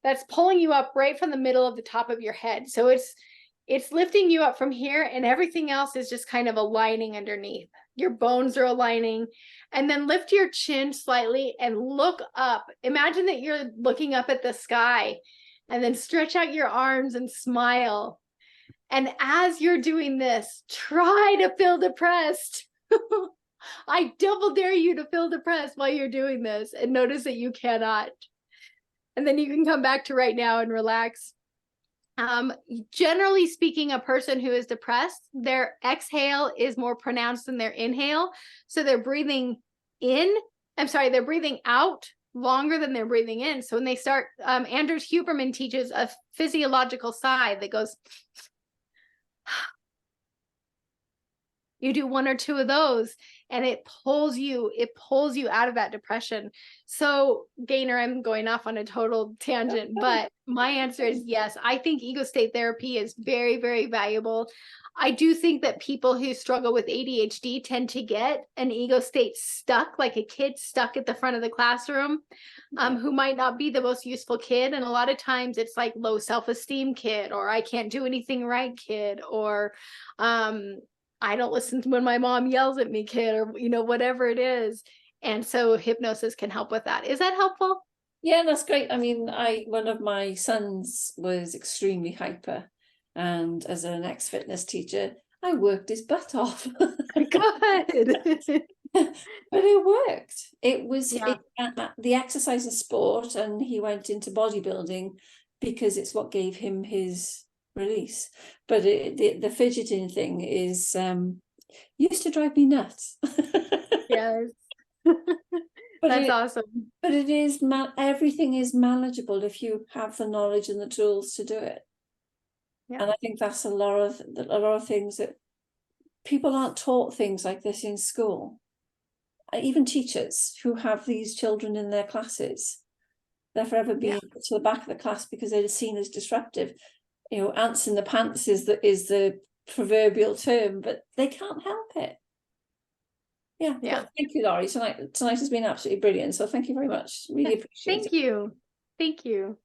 that's pulling you up right from the middle of the top of your head. So it's lifting you up from here, and everything else is just kind of aligning underneath. Your bones are aligning. And then lift your chin slightly and look up. Imagine that you're looking up at the sky, and then stretch out your arms and smile. And as you're doing this, try to feel depressed. I double dare you to feel depressed while you're doing this, and notice that you cannot. And then you can come back to right now and relax. Generally speaking, a person who is depressed, their exhale is more pronounced than their inhale. So they're breathing out longer than they're breathing in. So when they start, Anders Huberman teaches a physiological sigh that goes, you do 1 or 2 of those, and it pulls you out of that depression. So Gaynor, I'm going off on a total tangent, but my answer is yes. I think ego state therapy is very, very valuable. I do think that people who struggle with ADHD tend to get an ego state stuck, like a kid stuck at the front of the classroom, who might not be the most useful kid. And a lot of times it's like low self-esteem kid, or I can't do anything right kid, or I don't listen to when my mom yells at me kid, or whatever it is. And so hypnosis can help with that. Is that helpful? Yeah, that's great. I mean, one of my sons was extremely hyper, and as an ex-fitness teacher, I worked his butt off. Good. But it worked. It was the exercise and sport, and he went into bodybuilding because it's what gave him his release. But the fidgeting thing is used to drive me nuts. Yes. That's awesome. But it is everything is manageable if you have the knowledge and the tools to do it. Yeah. And I think that's a lot of things that people aren't taught things like this in school. Even teachers who have these children in their classes, they're forever being put to the back of the class because they're seen as disruptive. Ants in the pants is the proverbial term, but they can't help it. Yeah. Thank you, Laurie. Tonight has been absolutely brilliant. So thank you very much. Really appreciate it. Thank you.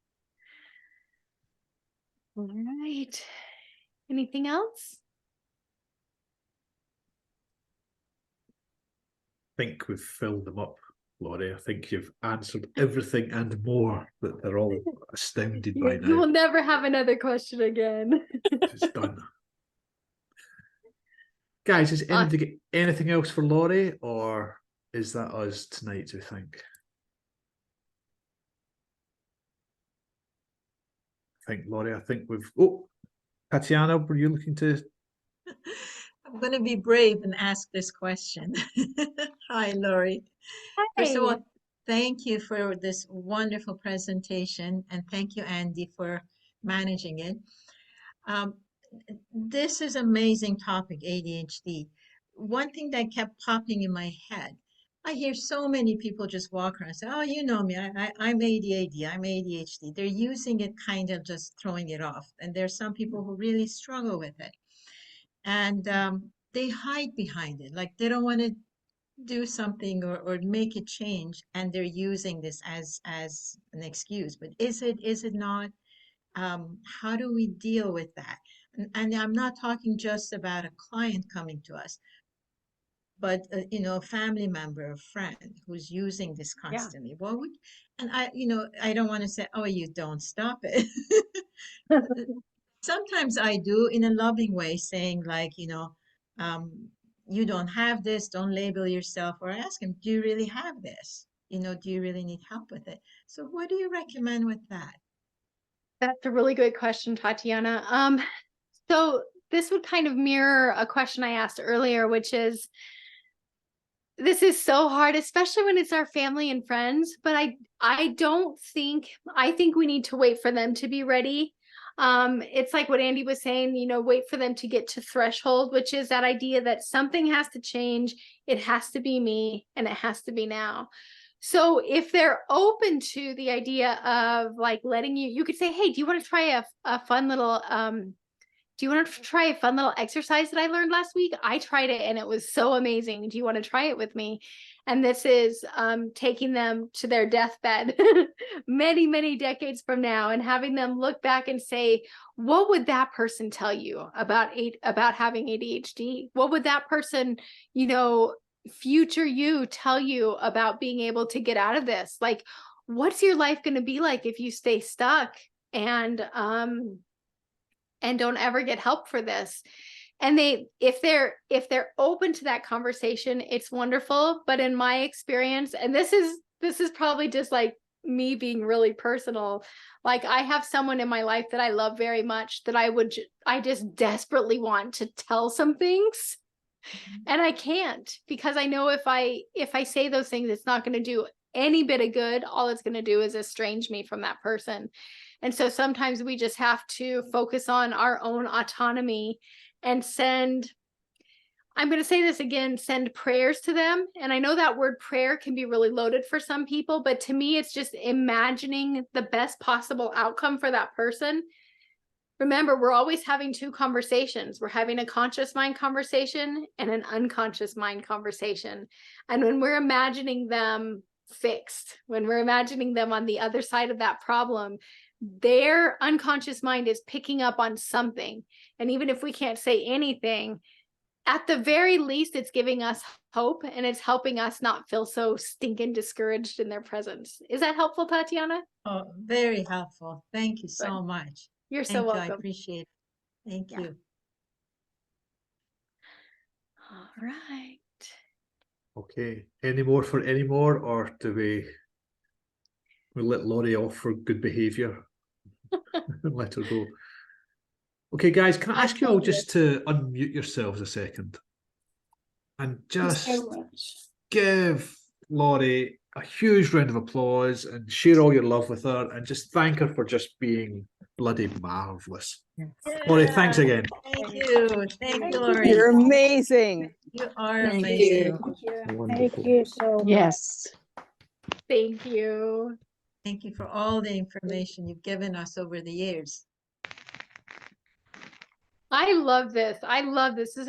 All right. Anything else? I think we've filled them up, Laurie. I think you've answered everything and more that they're all astounded by now. You will never have another question again. It's done. Guys, is anything else for Laurie, or is that us tonight, do you think? Laurie, I think we've... Oh, Tatiana, were you looking to... I'm going to be brave and ask this question. Hi, Laurie. Hi. First of all, thank you for this wonderful presentation, and thank you, Andy, for managing it. This is an amazing topic, ADHD. One thing that kept popping in my head, I hear so many people just walk around and say, oh, you know me, I'm ADHD, I'm ADHD. They're using it kind of just throwing it off. And there's some people who really struggle with it. And they hide behind it. Like they don't want to do something or make a change, and they're using this as an excuse. But is it not? How do we deal with that? And I'm not talking just about a client coming to us, but a family member, a friend who's using this constantly. What would, and I don't want to say, oh, you don't stop it. Sometimes I do in a loving way, saying like, you don't have this, don't label yourself, or ask him, do you really have this? Do you really need help with it? So what do you recommend with that? That's a really good question, Tatiana. So this would kind of mirror a question I asked earlier, which is, this is so hard, especially when it's our family and friends, but I think we need to wait for them to be ready. It's like what Andy was saying, wait for them to get to threshold, which is that idea that something has to change. It has to be me, and it has to be now. So if they're open to the idea of like letting you could say, hey, do you want to try a fun little, do you want to try a fun little exercise that I learned last week? I tried it and it was so amazing. Do you want to try it with me? And this is taking them to their deathbed many, many decades from now and having them look back and say, what would that person tell you about having ADHD? What would that person, future you tell you about being able to get out of this? Like, what's your life going to be like if you stay stuck and don't ever get help for this? And if they're open to that conversation, it's wonderful. But in my experience, and this is probably just like me being really personal, like I have someone in my life that I love very much that I just desperately want to tell some things. And I can't, because I know if I say those things, it's not going to do any bit of good. All it's going to do is estrange me from that person. And so sometimes we just have to focus on our own autonomy and I'm going to say this again, send prayers to them. And I know that word prayer can be really loaded for some people, but to me, it's just imagining the best possible outcome for that person. Remember, we're always having two conversations. We're having a conscious mind conversation and an unconscious mind conversation. And when we're imagining them fixed, when we're imagining them on the other side of that problem, their unconscious mind is picking up on something. And even if we can't say anything, at the very least, it's giving us hope and it's helping us not feel so stinking discouraged in their presence. Is that helpful, Tatiana? Oh, very helpful. Thank you so much. You're Thank so you. welcome. I appreciate it. Thank you. All right. Okay. Any more, or do we let Laurie off for good behaviour and let her go? Okay, guys, can I ask you all just to unmute yourselves a second and just give Laurie a huge round of applause and share all your love with her and just thank her for just being bloody marvellous. Laurie, thanks again. Thank you. Thank you, Laurie. You're amazing. You are Thank amazing. you. Thank you so much. Yes. Thank you. Thank you for all the information you've given us over the years. I love this. This is